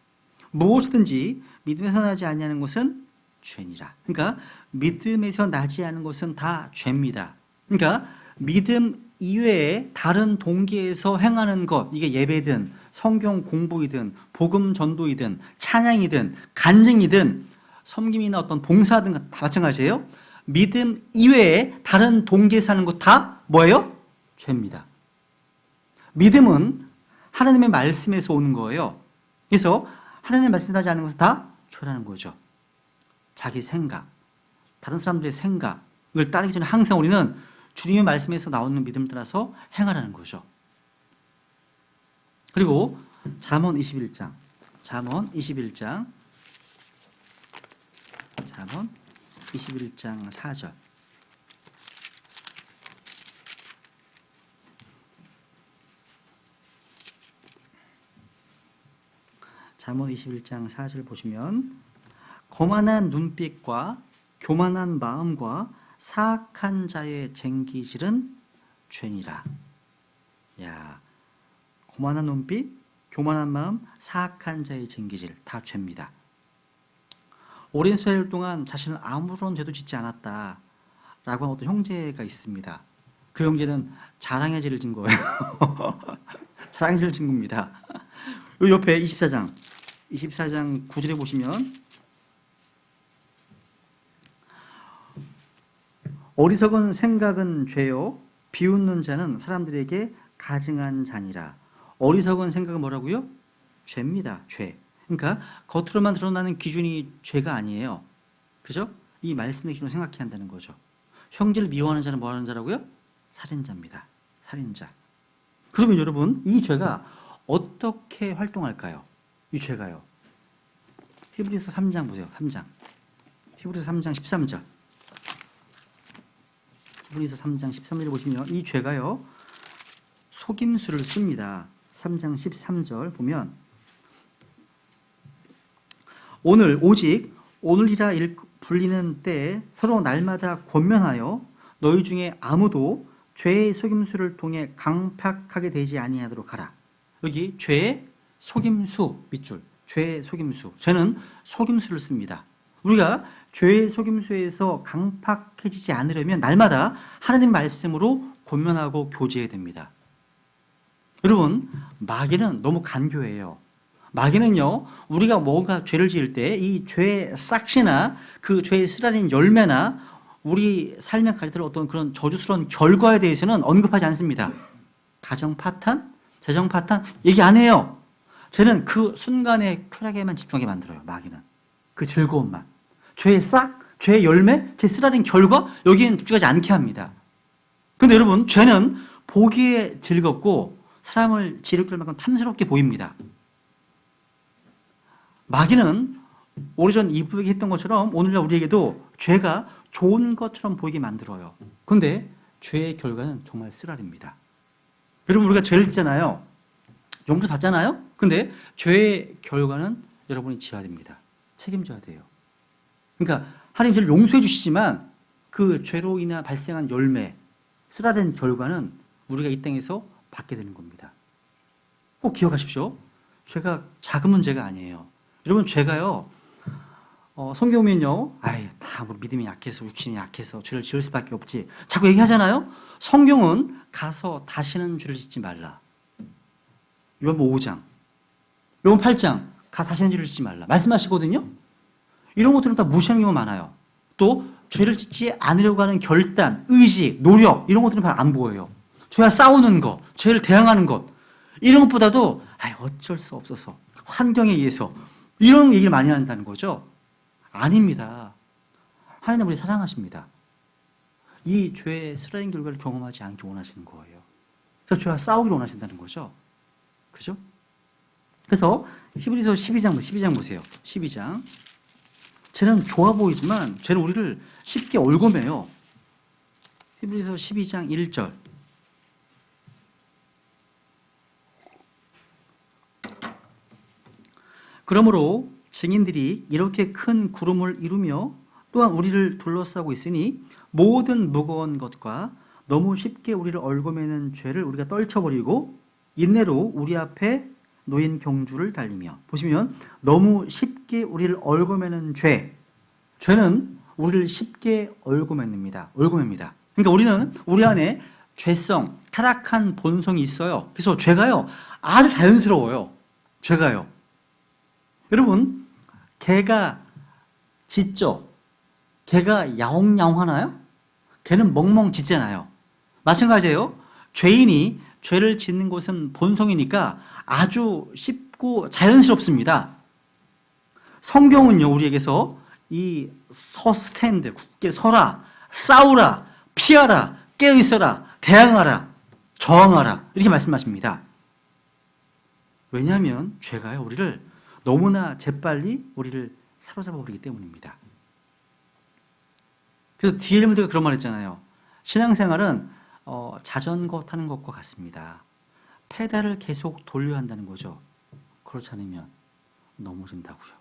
무엇이든지 믿음에서 나지 아니하는 것은 죄니라. 그러니까 믿음에서 나지 않은 것은 다 죄입니다. 그러니까 믿음 이외에 다른 동기에서 행하는 것, 이게 예배든 성경 공부이든 복음 전도이든 찬양이든 간증이든 섬김이나 어떤 봉사든 다 마찬가지예요. 믿음 이외에 다른 동기에서 하는 것 다 뭐예요? 죄입니다. 믿음은 하나님의 말씀에서 오는 거예요. 그래서 하나님의 말씀에 나지 않는 것은 다 죄라는 거죠. 자기 생각, 다른 사람들의 생각을 따르기 전에 항상 우리는 주님의 말씀에서 나오는 믿음을 따라서 행하라는 거죠. 그리고 잠언 21장 4절. 잠언 21장 4절 보시면 거만한 눈빛과 교만한 마음과 사악한 자의 쟁기질은 죄니라. 야, 거만한 눈빛, 교만한 마음, 사악한 자의 쟁기질 다 죄입니다. 오랜 세월 동안 자신은 아무런 죄도 짓지 않았다라고 하는 어떤 형제가 있습니다. 그 형제는 자랑의 죄를 진 거예요. 자랑의 죄를 진 겁니다. 이 옆에 24장 9절에 보시면 어리석은 생각은 죄요 비웃는 자는 사람들에게 가증한 자니라. 어리석은 생각은 뭐라고요? 죄입니다. 죄. 그러니까 겉으로만 드러나는 기준이 죄가 아니에요. 그죠? 이 말씀의 기준으로 생각해야 한다는 거죠. 형제를 미워하는 자는 뭐 하는 자라고요? 살인자입니다. 살인자. 그러면 여러분 이 죄가 어떻게 활동할까요? 이 죄가요. 히브리서 3장 보세요. 3장. 히브리서 3장 13절. 히브리서 3장 13절을 보시면 이 죄가요. 속임수를 씁니다. 3장 13절 보면 오직 오늘이라 불리는 때에 서로 날마다 권면하여 너희 중에 아무도 죄의 속임수를 통해 강팍하게 되지 아니하도록 하라. 여기 죄의 속임수 밑줄. 죄의 속임수. 죄는 속임수를 씁니다. 우리가 죄의 속임수에서 강팍해지지 않으려면 날마다 하나님 말씀으로 권면하고 교제해야 됩니다. 여러분, 마귀는 너무 간교해요. 마귀는요, 우리가 뭔가 죄를 지을 때 이 죄의 싹시나 그 죄의 쓰라린 열매나 우리 삶에 가져들 어떤 그런 저주스러운 결과에 대해서는 언급하지 않습니다. 가정 파탄, 재정 파탄 얘기 안 해요. 죄는 그 순간의 쾌락에만 집중하게 만들어요. 마귀는 그 즐거움만. 죄의 싹, 죄의 열매, 제 쓰라린 결과 여기에는 집중하지 않게 합니다. 그런데 여러분, 죄는 보기에 즐겁고 사람을 지르길 만큼 탐스럽게 보입니다. 마귀는 오래전 이브에게 했던 것처럼 오늘날 우리에게도 죄가 좋은 것처럼 보이게 만들어요. 그런데 죄의 결과는 정말 쓰라립니다. 여러분, 우리가 죄를 짓잖아요. 용서 받잖아요. 근데 죄의 결과는 여러분이 지어야 됩니다. 책임져야 돼요. 그러니까 하나님 죄를 용서해 주시지만 그 죄로 인해 발생한 열매, 쓰라린 결과는 우리가 이 땅에서 받게 되는 겁니다. 꼭 기억하십시오. 죄가 작은 문제가 아니에요. 여러분, 죄가요, 성경은요, 아이, 다 우리 믿음이 약해서, 육신이 약해서 죄를 지을 수밖에 없지. 자꾸 얘기하잖아요? 성경은 가서 다시는 죄를 짓지 말라. 요한복음 5장, 요한 8장, 가 다시는 죄를 짓지 말라. 말씀하시거든요? 이런 것들은 다 무시하는 경우가 많아요. 또, 죄를 짓지 않으려고 하는 결단, 의지, 노력, 이런 것들은 잘 안 보여요. 죄와 싸우는 것, 죄를 대항하는 것, 이런 것보다도, 어쩔 수 없어서, 환경에 의해서, 이런 얘기를 많이 한다는 거죠. 아닙니다. 하나님 우리 사랑하십니다. 이 죄의 쓰라린 결과를 경험하지 않기 원하시는 거예요. 그래서 죄와 싸우기를 원하신다는 거죠. 그죠? 그래서 히브리서 12장 보세요. 12장. 죄는 좋아 보이지만 죄는 우리를 쉽게 얽어매요. 히브리서 12장 1절. 그러므로 증인들이 이렇게 큰 구름을 이루며 또한 우리를 둘러싸고 있으니 모든 무거운 것과 너무 쉽게 우리를 얽어매는 죄를 우리가 떨쳐버리고 인내로 우리 앞에 놓인 경주를 달리며, 보시면 너무 쉽게 우리를 얽어매는 죄는 우리를 쉽게 얽어맵니다. 그러니까 우리는 우리 안에 죄성, 타락한 본성이 있어요. 그래서 죄가요 아주 자연스러워요. 죄가요. 여러분, 개가 짖죠? 개가 야옹야옹하나요? 개는 멍멍 짖잖아요. 마찬가지예요. 죄인이 죄를 짓는 것은 본성이니까 아주 쉽고 자연스럽습니다. 성경은요, 우리에게서 이 스탠드, 굳게 서라, 싸우라, 피하라, 깨어있어라, 대항하라, 저항하라, 이렇게 말씀하십니다. 왜냐하면 죄가요, 우리를 너무나 재빨리 우리를 사로잡아 버리기 때문입니다. 그래서 D.L.모드가 그런 말 했잖아요. 신앙생활은 자전거 타는 것과 같습니다. 페달을 계속 돌려야 한다는 거죠. 그렇지 않으면 넘어진다고요.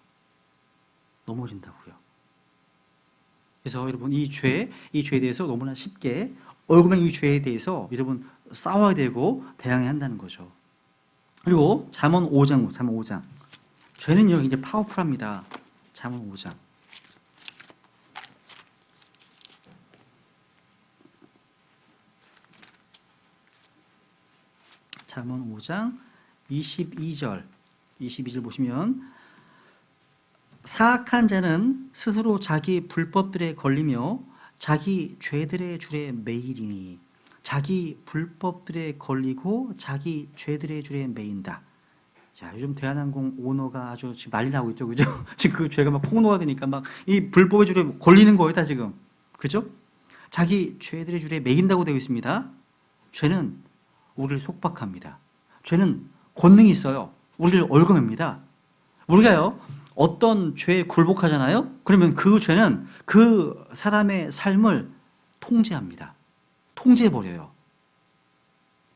그래서 여러분 이 죄에 대해서 너무나 쉽게 얽어맨 이 죄에 대해서 여러분 싸워야 되고 대항해야 한다는 거죠. 그리고 잠언 5장. 죄는요 굉장히 파워풀합니다. 잠언 5장. 잠언 5장 22절 보시면 사악한 자는 스스로 자기 불법들에 걸리며 자기 죄들의 줄에 매이리니, 자기 불법들에 걸리고 자기 죄들의 줄에 매인다. 자, 요즘 대한항공 오너가 아주 지금 난리 나고 있죠, 그죠? 지금 그 죄가 막 폭로가 되니까 막 이 불법의 줄에 걸리는 거예요, 다 지금. 그죠? 자기 죄들의 줄에 매인다고 되어 있습니다. 죄는 우리를 속박합니다. 죄는 권능이 있어요. 우리를 얽어맵니다. 우리가요, 어떤 죄에 굴복하잖아요? 그러면 그 죄는 그 사람의 삶을 통제합니다. 통제해버려요.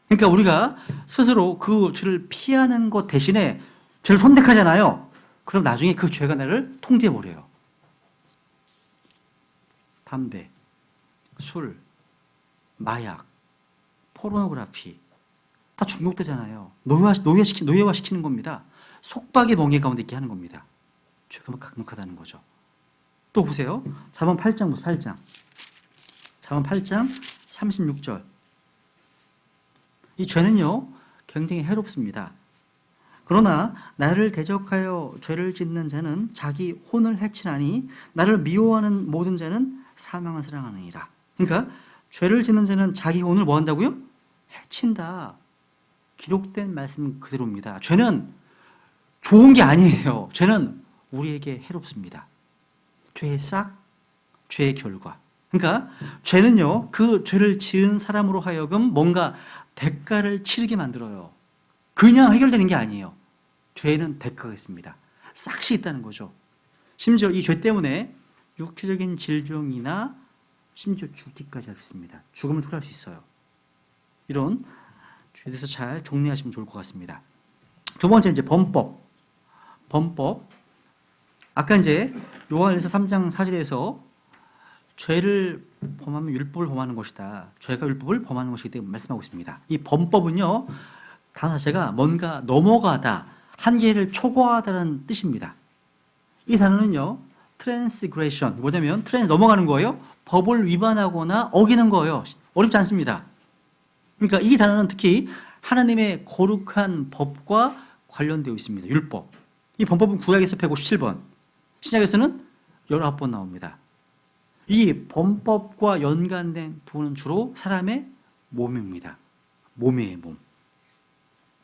그러니까 우리가 스스로 그 죄를 피하는 것 대신에 죄를 선택하잖아요. 그럼 나중에 그 죄가 나를 통제해버려요. 담배, 술, 마약, 포르노그래피 다 중독되잖아요. 노예화시키는 겁니다. 속박의 멍에 가운데 있게 하는 겁니다. 죄가 강력하다는 거죠. 또 보세요. 잠언 8장 보세요. 8장. 잠언 8장 36절. 이 죄는요 굉장히 해롭습니다. 그러나 나를 대적하여 죄를 짓는 자는 자기 혼을 해치나니 나를 미워하는 모든 자는 사망을 사랑하느니라. 그러니까 죄를 짓는 자는 자기 혼을 뭐 한다고요? 해친다. 기록된 말씀 그대로입니다. 죄는 좋은 게 아니에요. 죄는 우리에게 해롭습니다. 죄의 싹, 죄의 결과. 그러니까 죄는요 그 죄를 지은 사람으로 하여금 뭔가 대가를 치르게 만들어요. 그냥 해결되는 게 아니에요. 죄는 대가가 있습니다. 싹이 있다는 거죠. 심지어 이 죄 때문에 육체적인 질병이나 심지어 죽기까지 할 수 있습니다. 죽음을 초래할 수 있어요. 이런 죄에 대해서 잘 정리하시면 좋을 것 같습니다. 두 번째 이제 범법. 아까 이제 요한일서 3장 4절에서 죄를 범하면 율법을 범하는 것이다. 죄가 율법을 범하는 것이기 때문에 말씀하고 있습니다. 이 범법은요, 단어 자체가 뭔가 넘어가다, 한계를 초과하다는 뜻입니다. 이 단어는요, transgression. 뭐냐면 넘어가는 거예요. 법을 위반하거나 어기는 거예요. 어렵지 않습니다. 그러니까 이 단어는 특히 하나님의 거룩한 법과 관련되어 있습니다. 율법. 이 범법은 구약에서 157번, 신약에서는 19번 나옵니다. 이 범법과 연관된 부분은 주로 사람의 몸입니다. 몸이에요, 몸.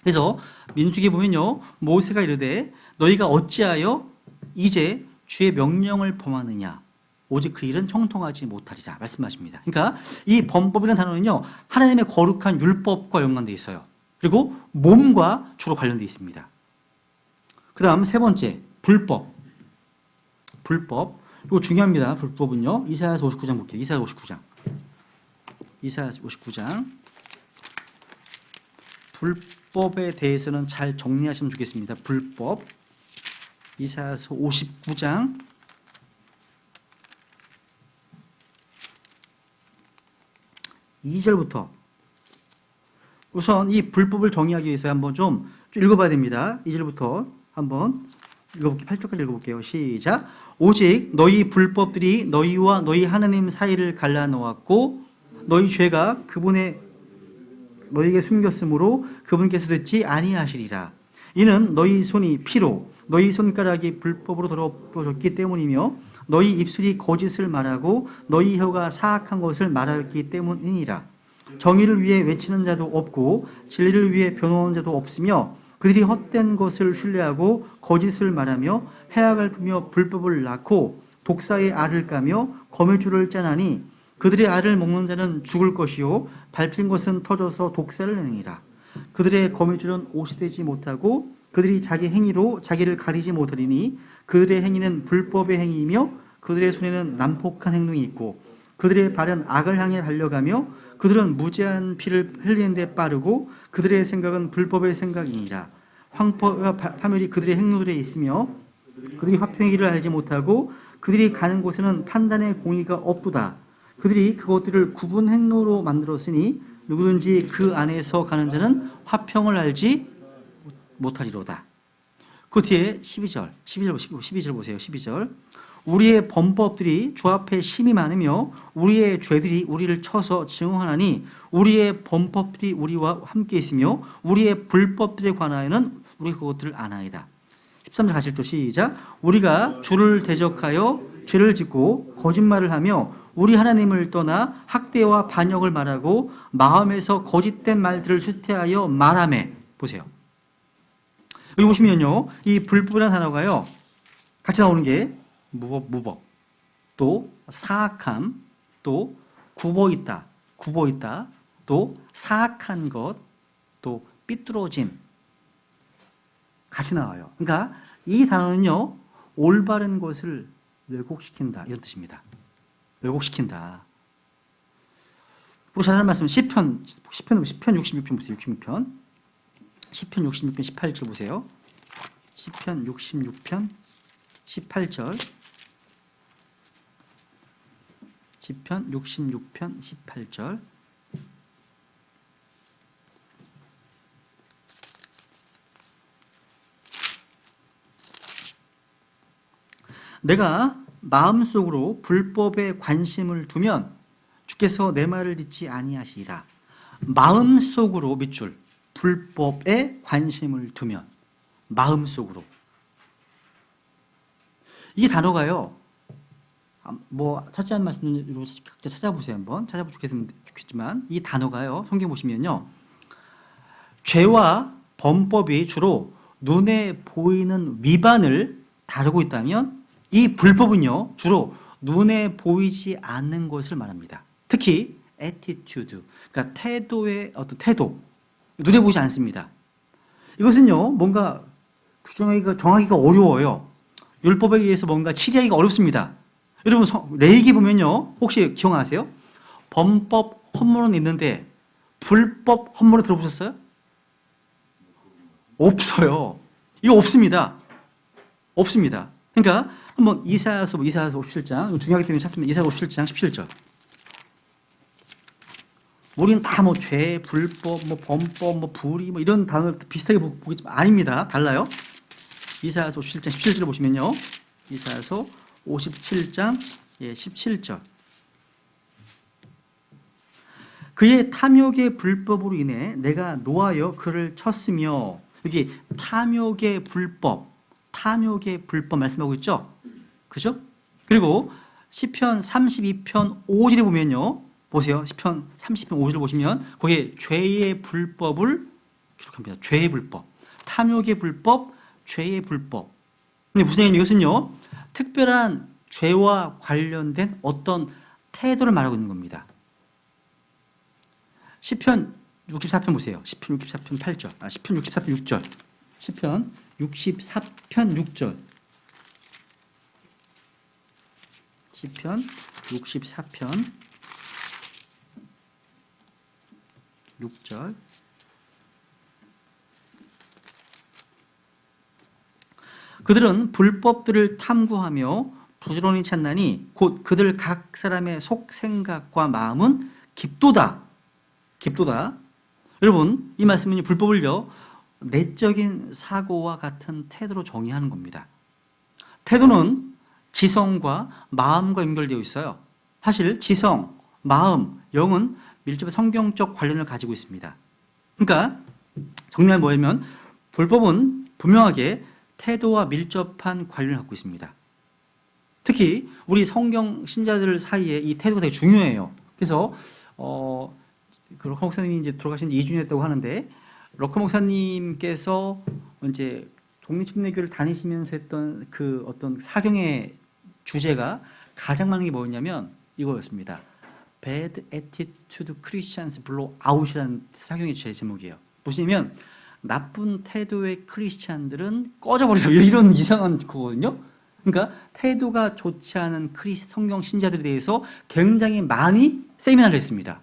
그래서 민수기에 보면요, 모세가 이르되 너희가 어찌하여 이제 주의 명령을 범하느냐, 오직 그 일은 형통하지 못하리라 말씀하십니다. 그러니까 이 범법이라는 단어는요, 하나님의 거룩한 율법과 연관되어 있어요. 그리고 몸과 주로 관련되어 있습니다. 그 다음 세 번째, 불법. 이거 중요합니다. 불법은요, 이사야서 59장 볼게요. 이사야서 59장. 불법에 대해서는 잘 정리하시면 좋겠습니다. 불법. 이사야서 59장 2절부터. 우선 이 불법을 정의하기 위해서 한번 좀 읽어봐야 됩니다. 2절부터 한번 읽어볼게요. 8절까지 읽어볼게요. 시작. 오직 너희 불법들이 너희와 너희 하나님 사이를 갈라놓았고 너희 죄가 너희에게 숨겼으므로 그분께서 듣지 아니하시리라. 이는 너희 손이 피로 너희 손가락이 불법으로 더러워졌기 때문이며 너희 입술이 거짓을 말하고 너희 혀가 사악한 것을 말하였기 때문이니라. 정의를 위해 외치는 자도 없고 진리를 위해 변호하는 자도 없으며 그들이 헛된 것을 신뢰하고 거짓을 말하며 해악을 품며 불법을 낳고 독사의 알을 까며 거미줄을 짜나니 그들의 알을 먹는 자는 죽을 것이요 밟힌 것은 터져서 독사를 내느니라. 그들의 거미줄은 옷이 되지 못하고 그들이 자기 행위로 자기를 가리지 못하리니 그들의 행위는 불법의 행위이며 그들의 손에는 난폭한 행동이 있고 그들의 발은 악을 향해 달려가며 그들은 무죄한 피를 흘리는 데 빠르고 그들의 생각은 불법의 생각이니라. 황폐와 파멸이 그들의 행로들에 있으며 그들이 화평의 길을 알지 못하고 그들이 가는 곳에는 판단의 공의가 없도다. 그들이 그것들을 구분 행로로 만들었으니 누구든지 그 안에서 가는 자는 화평을 알지 못하리로다. 그 뒤에 12절 보세요. 12절. 우리의 범법들이 주 앞에 심히 많으며 우리의 죄들이 우리를 쳐서 증오하나니 우리의 범법들이 우리와 함께 있으며 우리의 불법들에 관하여는 우리 그것들을 아나이다. 13절 가실죠. 시작. 우리가 주를 대적하여 죄를 짓고 거짓말을 하며 우리 하나님을 떠나 학대와 반역을 말하고 마음에서 거짓된 말들을 수태하여 말하매. 보세요. 여기 보시면요, 이 불법이라는 단어가요, 같이 나오는 게 무법, 또 사악함, 또 굽어있다, 또 사악한 것, 또 삐뚤어짐 같이 나와요. 그러니까 이 단어는요, 올바른 것을 왜곡시킨다 이런 뜻입니다. 왜곡시킨다. 우리 잘 아는 말씀 시편 66편 보세요. 66편 18절 보세요. 시편 66편 18절. 시편 66편 18절. 내가 마음속으로 불법에 관심을 두면 주께서 내 말을 듣지 아니하시리라. 마음속으로 밑줄, 불법에 관심을 두면, 마음속으로. 이 단어가요, 뭐 찾지 않은 말씀으로 각자 찾아보세요. 한번 찾아보면 좋겠지만 이 단어가요, 성경 보시면요, 죄와 범법이 주로 눈에 보이는 위반을 다루고 있다면 이 불법은요, 주로 눈에 보이지 않는 것을 말합니다. 특히 attitude, 그러니까 태도의 어떤 태도, 눈에 보이지 않습니다. 이것은요, 뭔가 규정하기가, 정하기가 어려워요. 율법에 의해서 뭔가 치리하기가 어렵습니다. 여러분, 레위기 보면요, 혹시 기억나세요? 범법 헌물은 있는데 불법 헌물을 들어보셨어요? 없어요. 이거 없습니다. 없습니다. 그러니까 한번 이사야서 57장, 중요하기 때문에 찾습니다. 이사야 57장 17절. 우리는 다 뭐 죄, 불법, 뭐 범법, 뭐 불의, 뭐 이런 단어를 비슷하게 보겠지만 아닙니다. 달라요. 이사야서 57장 17절을 보시면요, 이사야서 57장 17절. 그의 탐욕의 불법으로 인해 내가 노하여 그를 쳤으며, 여기 탐욕의 불법 말씀하고 있죠? 그죠? 그리고 시편 32편 5절에 보면요. 보세요. 시편 30편 5절을 보시면 거기에 죄의 불법을 기록합니다. 죄의 불법. 탐욕의 불법, 죄의 불법. 근데 무슨 얘기냐면 이것은요. 특별한 죄와 관련된 어떤 태도를 말하고 있는 겁니다. 시편 64편 보세요. 시편 64편 8절. 시편 64편 6절. 시편 64편 6절. 시편 64편 6절. 그들은 불법들을 탐구하며 부지런히 찾나니 곧 그들 각 사람의 속 생각과 마음은 깊도다. 깊도다. 여러분, 이 말씀은 불법을요, 내적인 사고와 같은 태도로 정의하는 겁니다. 태도는 지성과 마음과 연결되어 있어요. 사실 지성, 마음, 영은 밀접한 성경적 관련을 가지고 있습니다. 그러니까 정리하면 뭐냐면 불법은 분명하게 태도와 밀접한 관련을 갖고 있습니다. 특히 우리 성경 신자들 사이에 이 태도가 되게 중요해요. 그래서 그 러커 목사님이 이제 돌아가신 지 2주년 됐다고 하는데, 러커 목사님께서 이제 독립침례교를 다니시면서 했던 그 어떤 사경의 주제가 가장 많은 게 뭐였냐면 이거였습니다. Bad Attitude Christians Blow Out이라는 사경의 제목이에요. 보시면 나쁜 태도의 크리스찬들은 꺼져버리자, 이런 이상한 거거든요. 그러니까 태도가 좋지 않은 성경 신자들에 대해서 굉장히 많이 세미나를 했습니다.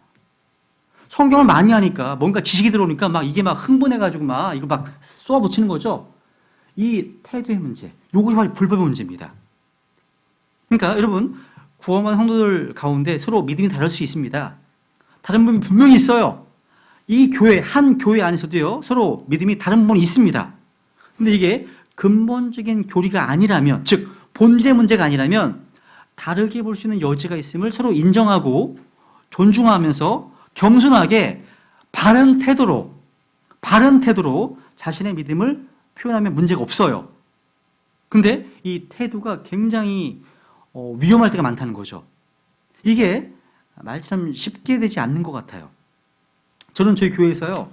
성경을 많이 하니까 뭔가 지식이 들어오니까 막 이게 막 흥분해가지고 막 이거 막 쏘아붙이는 거죠. 이 태도의 문제, 이것이 바로 불법의 문제입니다. 그러니까 여러분, 구원받은 성도들 가운데 서로 믿음이 다를 수 있습니다. 다른 부분이 분명히 있어요. 이 교회, 한 교회 안에서도요, 서로 믿음이 다른 부분이 있습니다. 근데 이게 근본적인 교리가 아니라면, 즉 본질의 문제가 아니라면 다르게 볼 수 있는 여지가 있음을 서로 인정하고 존중하면서 겸손하게 바른 태도로 자신의 믿음을 표현하면 문제가 없어요. 근데 이 태도가 굉장히 위험할 때가 많다는 거죠. 이게 말처럼 쉽게 되지 않는 것 같아요. 저는 저희 교회에서요,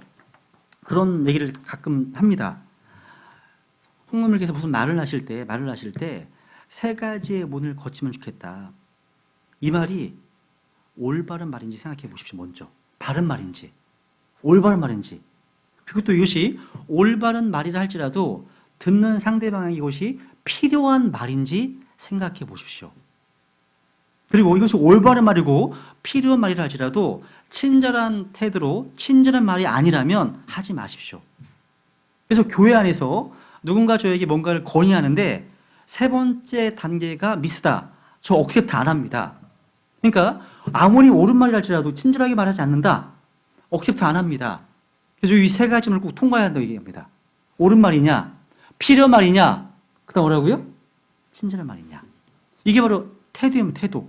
그런 얘기를 가끔 합니다. 홍문님께서 무슨 말을 하실 때 세 가지의 문을 거치면 좋겠다. 이 말이 올바른 말인지 생각해 보십시오. 먼저 바른 말인지, 올바른 말인지. 그리고 또 이것이 올바른 말이라 할지라도 듣는 상대방에게 이것이 필요한 말인지 생각해 보십시오. 그리고 이것이 올바른 말이고 필요한 말이라 할지라도 친절한 태도로 친절한 말이 아니라면 하지 마십시오. 그래서 교회 안에서 누군가 저에게 뭔가를 건의하는데 세 번째 단계가 미스다. 저 억셉트 안 합니다. 그러니까 아무리 옳은 말이라 할지라도 친절하게 말하지 않는다. 억셉트 안 합니다. 그래서 이 세 가지를 꼭 통과해야 한다고 얘기합니다. 옳은 말이냐, 필요한 말이냐, 그 다음 뭐라고요? 친절한 말이냐. 이게 바로 태도예요.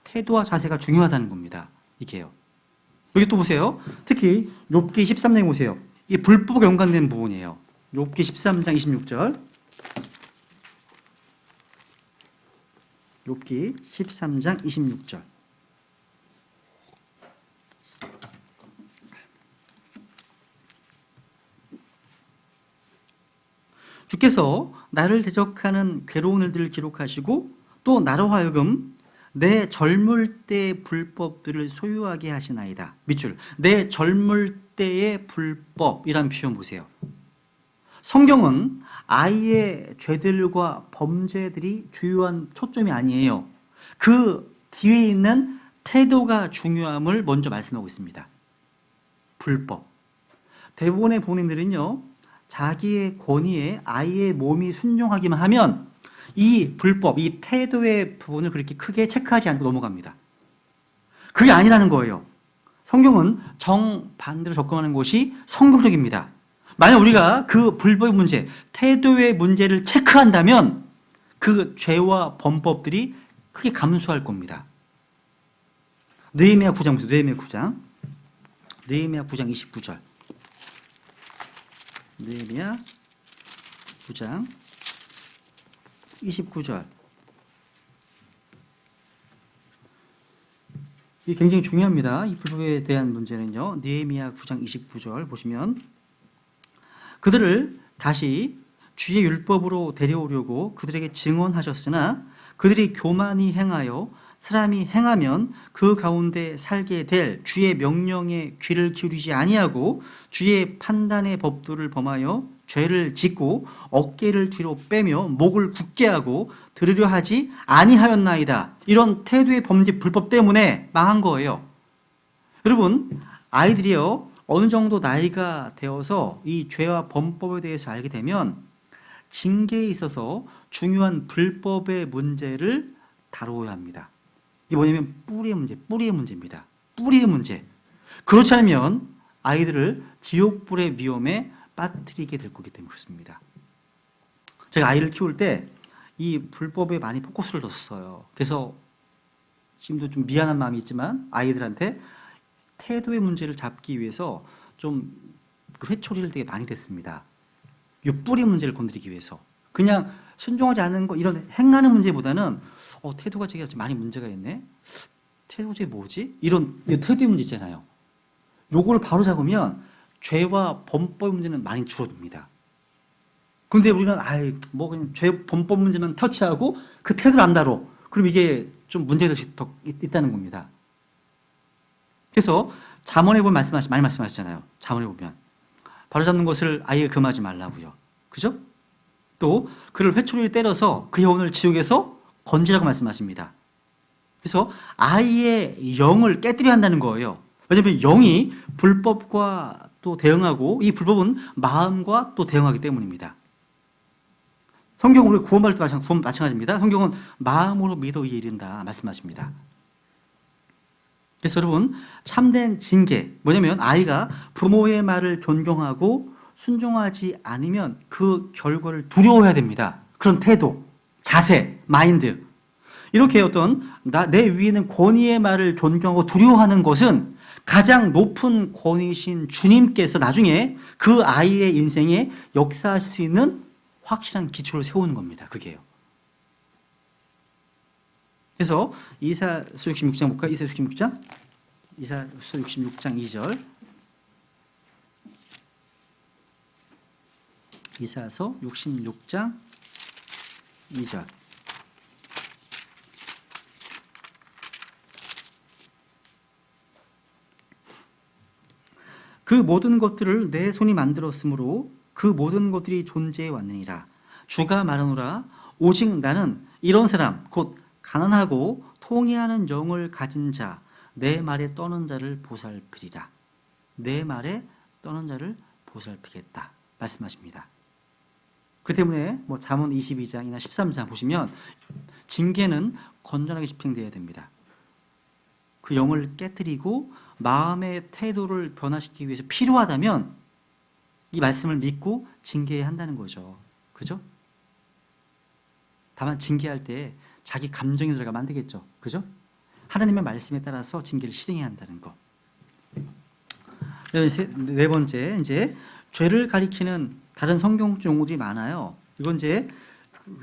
태도와 자세가 중요하다는 겁니다. 이게요. 여기 또 보세요. 특히 욥기 13장에 보세요. 이게 불법과 연관된 부분이에요. 욥기 13장 26절. 욥기 13장 26절. 주께서 나를 대적하는 괴로운 일들을 기록하시고 또 나로 하여금 내 젊을 때의 불법들을 소유하게 하시나이다. 밑줄. 내 젊을 때의 불법이라는 표현 보세요. 성경은 아이의 죄들과 범죄들이 주요한 초점이 아니에요. 그 뒤에 있는 태도가 중요함을 먼저 말씀하고 있습니다. 불법. 대부분의 부모님들은요, 자기의 권위에 아이의 몸이 순종하기만 하면 이 불법, 이 태도의 부분을 그렇게 크게 체크하지 않고 넘어갑니다. 그게 아니라는 거예요. 성경은 정반대로 접근하는 것이 성경적입니다. 만약 우리가 그 불법의 문제, 태도의 문제를 체크한다면 그 죄와 범법들이 크게 감소할 겁니다. 느헤미야 9장 보세요. 느헤미야 9장 29절. 느헤미야 9장 29절. 이게 굉장히 중요합니다. 이 불법에 대한 문제는요. 느헤미야 9장 29절 보시면 그들을 다시 주의 율법으로 데려오려고 그들에게 증언하셨으나 그들이 교만히 행하여 사람이 행하면 그 가운데 살게 될 주의 명령에 귀를 기울이지 아니하고 주의 판단의 법도를 범하여 죄를 짓고 어깨를 뒤로 빼며 목을 굳게 하고 들으려 하지 아니하였나이다. 이런 태도의 범죄 불법 때문에 망한 거예요. 여러분, 아이들이요 어느 정도 나이가 되어서 이 죄와 범법에 대해서 알게 되면 징계에 있어서 중요한 불법의 문제를 다루어야 합니다. 이게 뭐냐면 뿌리의 문제입니다. 뿌리의 문제. 그렇지 않으면 아이들을 지옥불의 위험에 빠뜨리게 될 거기 때문에 그렇습니다. 제가 아이를 키울 때 이 불법에 많이 포커스를 뒀어요. 그래서 지금도 좀 미안한 마음이 있지만 아이들한테 태도의 문제를 잡기 위해서 좀 그 회초리를 되게 많이 댔습니다. 이 뿌리 문제를 건드리기 위해서. 그냥 순종하지 않는 거 이런 행하는 문제보다는 태도가 되게 많이 문제가 있네. 태도가 저게 뭐지? 이런 태도의 문제 있잖아요. 요거를 바로 잡으면 죄와 범법 문제는 많이 줄어듭니다. 근데 우리는 그냥 죄 범법 문제만 터치하고 그 태도를 안 다뤄. 그럼 이게 좀 문제가 더 있다는 겁니다. 그래서 잠언에 보면 많이 말씀하시잖아요. 잠언에 보면 바로 잡는 것을 아예 금하지 말라고요. 그죠? 또 그를 회초리를 때려서 그의 영혼을 지옥에서 건지라고 말씀하십니다. 그래서 아이의 영을 깨뜨려야 한다는 거예요. 왜냐하면 영이 불법과 또 대응하고 이 불법은 마음과 또 대응하기 때문입니다. 성경은 우리 구원받을 때 마찬가지입니다. 성경은 마음으로 믿어 이에 이른다 말씀하십니다. 그래서 여러분 참된 징계 뭐냐면 아이가 부모의 말을 존경하고 순종하지 않으면 그 결과를 두려워해야 됩니다. 그런 태도, 자세, 마인드. 이렇게 내 위에는 권위의 말을 존경하고 두려워하는 것은 가장 높은 권위신 주님께서 나중에 그 아이의 인생에 역사할 수 있는 확실한 기초를 세우는 겁니다. 그게요. 그래서 이사서 66장 볼까요? 이사서 66장 2절. 이사서 66장 2절. 그 모든 것들을 내 손이 만들었으므로 그 모든 것들이 존재해 왔느니라. 주가 말하노라. 오직 나는 이런 사람 곧 가난하고 통회하는 영을 가진 자 내 말에 떠는 자를 보살피리라. 내 말에 떠는 자를 보살피겠다 말씀하십니다. 그 때문에 잠언 22장이나 13장 보시면 징계는 건전하게 집행되어야 됩니다. 그 영을 깨뜨리고 마음의 태도를 변화시키기 위해서 필요하다면 이 말씀을 믿고 징계해야 한다는 거죠. 그죠? 다만 징계할 때 자기 감정이 들어가면 안 되겠죠. 그죠? 하나님의 말씀에 따라서 징계를 실행해야 한다는 거. 네 번째, 이제 죄를 가리키는 다른 성경 용어들이 많아요. 이건 이제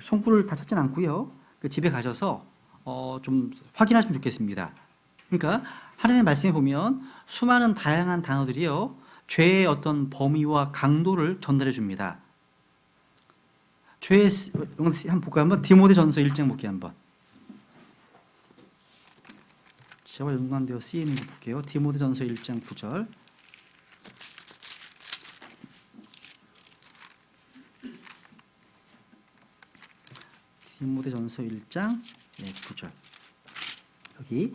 손글을 다 썼진 않고요. 집에 가셔서 좀 확인하시면 좋겠습니다. 그러니까 하나님의 말씀에 보면 수많은 다양한 단어들이요. 죄의 어떤 범위와 강도를 전달해 줍니다. 죄의 한번 볼까요? 한번 디모데전서 1장 볼게요. 한번. 저와 연관되어 쓰이는 거 볼게요. 디모데전서 1장 9절. 디모데전서 1장 9절. 여기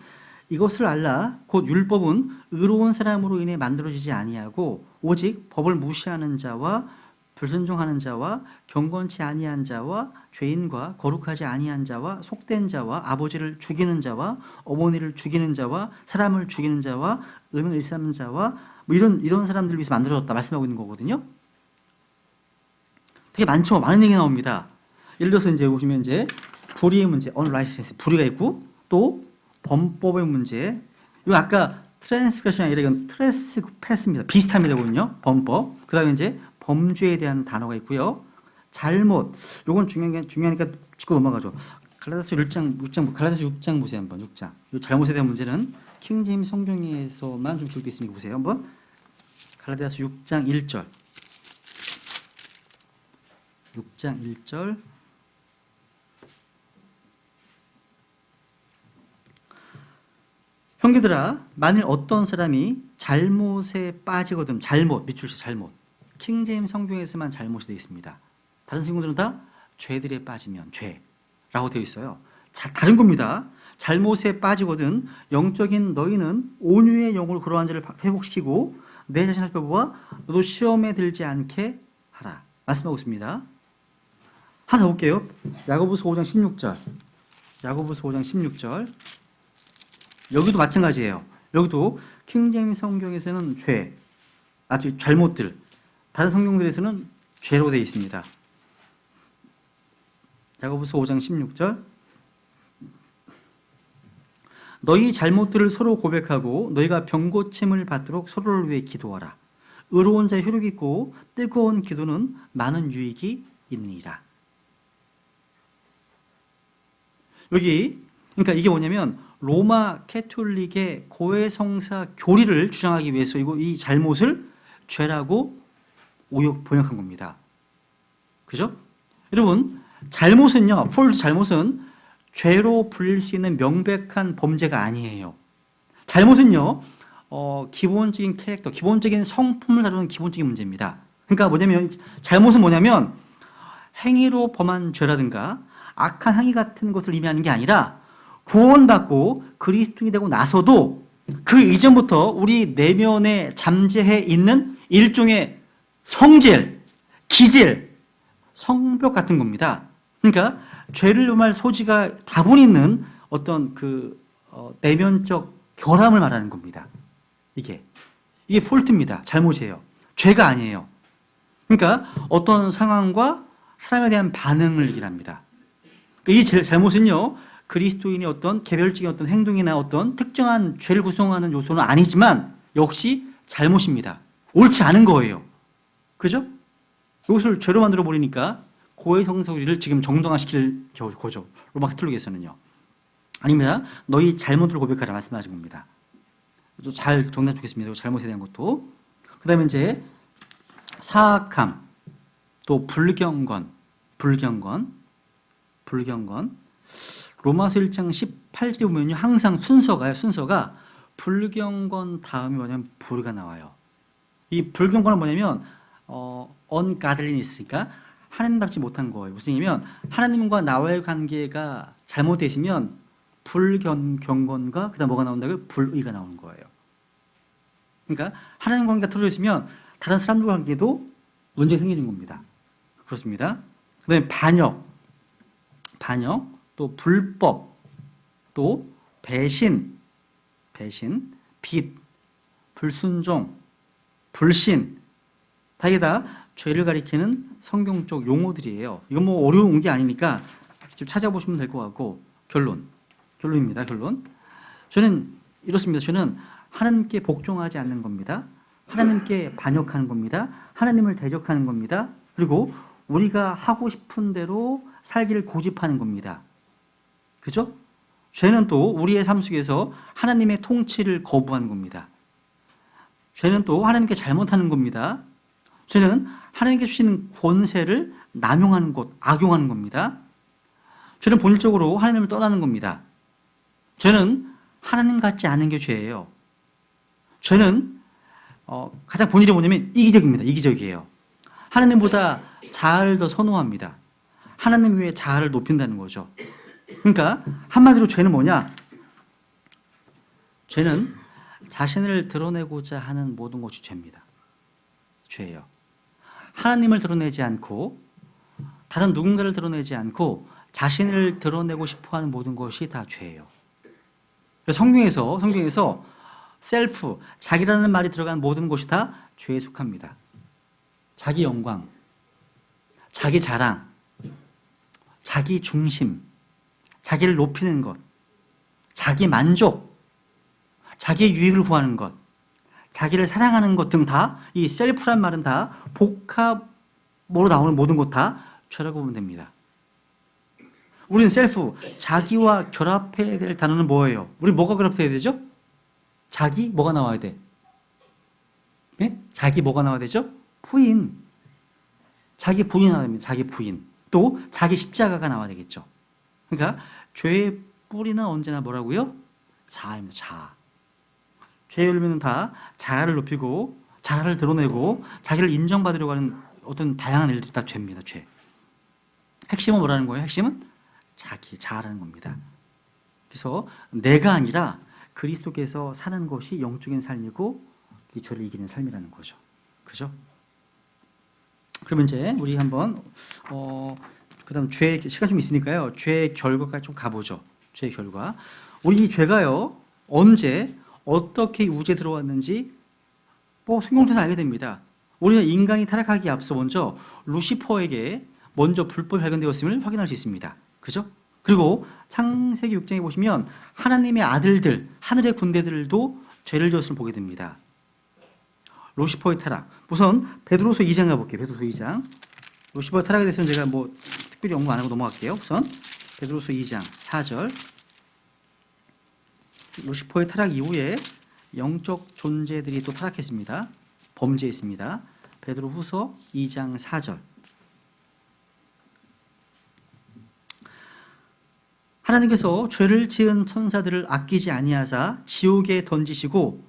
이것을 알라 곧 율법은 의로운 사람으로 인해 만들어지지 아니하고 오직 법을 무시하는 자와 불순종하는 자와 경건치 아니한 자와 죄인과 거룩하지 아니한 자와 속된 자와 아버지를 죽이는 자와 어머니를 죽이는 자와 사람을 죽이는 자와 음행을 일삼는 자와 이런 사람들을 위해서 만들어졌다 말씀하고 있는 거거든요. 되게 많죠. 많은 얘기 나옵니다. 예를 들어서 이제 보시면 이제 불이의 문제, unrighteousness, 불의가 있고 또 범법의 문제. 이거 아까 트랜스그레션이 아니라 이건 트레스패스입니다. 비슷합니다, 이거는요. 범법. 그다음에 이제 범죄에 대한 단어가 있고요. 잘못. 요건 중요하니까 짚고 넘어가죠. 갈라디아서 6장 보세요, 한번. 6장. 이 잘못에 대한 문제는 킹제임스 성경에서만 좀 기록되어 있으니까 보세요, 한번. 갈라디아서 6장 1절. 6장 1절. 형제들아, 만일 어떤 사람이 잘못에 빠지거든, 잘못, 밑줄치 잘못. 킹제임스 성경에서만 잘못이 되어 있습니다. 다른 성경들은 다 죄들에 빠지면 죄라고 되어 있어요. 다른 겁니다. 잘못에 빠지거든 영적인 너희는 온유의 영으로 그러한 죄를 회복시키고 내 자신을 살펴보아 너도 시험에 들지 않게 하라. 말씀하고 있습니다. 하나 더 볼게요. 야고보서 5장 16절. 야고보서 5장 16절. 여기도 마찬가지예요. 여기도 킹제임스 성경에서는 죄, 아주 잘못들, 다른 성경들에서는 죄로 되어 있습니다. 야고보서 5장 16절. 너희 잘못들을 서로 고백하고 너희가 병고침을 받도록 서로를 위해 기도하라. 의로운 자의 효력이 있고 뜨거운 기도는 많은 유익이 있느니라. 여기 그러니까 이게 뭐냐면 로마 캐톨릭의 고해성사 교리를 주장하기 위해서 이 잘못을 죄라고 번역한 겁니다. 그죠? 여러분, 잘못은요, 폴트 잘못은 죄로 불릴 수 있는 명백한 범죄가 아니에요. 잘못은요, 기본적인 캐릭터, 기본적인 성품을 다루는 기본적인 문제입니다. 그러니까 뭐냐면, 잘못은 뭐냐면, 행위로 범한 죄라든가, 악한 행위 같은 것을 의미하는 게 아니라, 구원받고 그리스도인이 되고 나서도 그 이전부터 우리 내면에 잠재해 있는 일종의 성질, 기질, 성벽 같은 겁니다. 그러니까 죄를 범할 소지가 다분 있는 어떤 내면적 결함을 말하는 겁니다. 이게 폴트입니다. 잘못이에요. 죄가 아니에요. 그러니까 어떤 상황과 사람에 대한 반응을 얘기합니다. 이 잘못은요, 그리스도인의 어떤 개별적인 어떤 행동이나 어떤 특정한 죄를 구성하는 요소는 아니지만 역시 잘못입니다. 옳지 않은 거예요. 그죠? 이것을 죄로 만들어 버리니까 고해성사교리를 지금 정당화시킬 거죠. 로마 카톨릭에서는요. 아닙니다. 너희 잘못을 고백하라 말씀하신 겁니다. 잘 정리해 주겠습니다. 잘못에 대한 것도. 그 다음에 이제 사악함, 또 불경건. 로마서 1장 18절에 보면요. 항상 순서가 불경건 다음에 뭐냐면 불의가 나와요. 이 불경건은 뭐냐면 ungodliness, 그러니까 하나님답지 못한 거예요. 무슨 얘기냐면 하나님과 나와의 관계가 잘못되시면 불경건과 그다음 뭐가 나온다고요? 불의가 나오는 거예요. 그러니까 하나님 관계가 틀어져 있으면 다른 사람들 관계도 문제가 생기는 겁니다. 그렇습니다. 그다음에 반역, 또 불법, 또 배신, 빚, 불순종, 불신, 다 이게 다 죄를 가리키는 성경적 용어들이에요. 이건 뭐 어려운 게 아니니까 좀 찾아보시면 될 것 같고, 결론입니다. 저는 이렇습니다. 저는 하나님께 복종하지 않는 겁니다. 하나님께 반역하는 겁니다. 하나님을 대적하는 겁니다. 그리고 우리가 하고 싶은 대로 살기를 고집하는 겁니다. 그죠? 죄는 또 우리의 삶 속에서 하나님의 통치를 거부하는 겁니다. 죄는 또 하나님께 잘못하는 겁니다. 죄는 하나님께 주시는 권세를 남용하는 것, 악용하는 겁니다. 죄는 본질적으로 하나님을 떠나는 겁니다. 죄는 하나님 같지 않은 게 죄예요. 죄는 가장 본질이 뭐냐면 이기적입니다. 이기적이에요. 하나님보다 자아를 더 선호합니다. 하나님 위에 자아를 높인다는 거죠. 그러니까 한마디로 죄는 뭐냐? 죄는 자신을 드러내고자 하는 모든 것이 죄입니다. 죄예요. 하나님을 드러내지 않고 다른 누군가를 드러내지 않고 자신을 드러내고 싶어하는 모든 것이 다 죄예요. 성경에서 셀프, 자기라는 말이 들어간 모든 것이 다 죄에 속합니다. 자기 영광, 자기 자랑, 자기 중심, 자기를 높이는 것, 자기 만족, 자기의 유익을 구하는 것, 자기를 사랑하는 것 등 다 이 셀프란 말은 다 복합으로 나오는 모든 것 다 죄라고 보면 됩니다. 우리는 셀프, 자기와 결합해야 될 단어는 뭐예요? 우리 뭐가 결합돼야 되죠? 자기 뭐가 나와야 돼? 네? 자기 뭐가 나와야 되죠? 부인. 자기 부인이 나와야 됩니다. 자기 부인. 또 자기 십자가가 나와야 되겠죠. 그러니까 죄의 뿌리는 언제나 뭐라고요? 자아입니다. 자아. 죄의 열매는 다 자아를 높이고 자아를 드러내고 자기를 인정받으려고 하는 어떤 다양한 일들이 다 죄입니다. 죄. 핵심은 뭐라는 거예요? 핵심은 자기, 자아라는 겁니다. 그래서 내가 아니라 그리스도께서 사는 것이 영적인 삶이고 이 죄를 이기는 삶이라는 거죠. 그죠? 그러면 이제 우리 한번 그다음 죄 시간 좀 있으니까요. 죄의 결과까지 좀 가보죠. 죄의 결과. 우리 이 죄가요. 언제 어떻게 우주에 들어왔는지 성경에서 알게 됩니다. 우리는 인간이 타락하기 앞서 먼저 루시퍼에게 먼저 불법이 발견되었음을 확인할 수 있습니다. 그죠? 그리고 창세기 6장에 보시면 하나님의 아들들, 하늘의 군대들도 죄를 지었음을 보게 됩니다. 루시퍼의 타락. 우선 베드로서 2장 가볼게요. 베드로서 2장. 루시퍼의 타락에 대해서는 제가 특별히 연구 안 하고 넘어갈게요. 우선 베드로서 2장 4절. 루시퍼의 타락 이후에 영적 존재들이 또 타락했습니다. 범죄했습니다. 베드로 후서 2장 4절. 하나님께서 죄를 지은 천사들을 아끼지 아니하사 지옥에 던지시고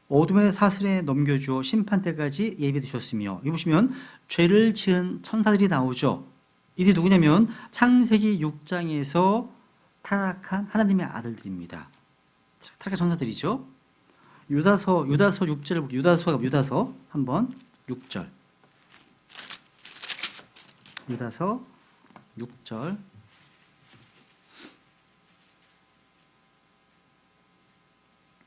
어둠의 사슬에 넘겨주어 심판 때까지 예비해 두셨으며, 여기 보시면 죄를 지은 천사들이 나오죠. 이들이 누구냐면 창세기 6장에서 타락한 하나님의 아들들입니다. 타락한 천사들이죠. 유다서 6절을 유다서 한번 6절. 유다서 6절.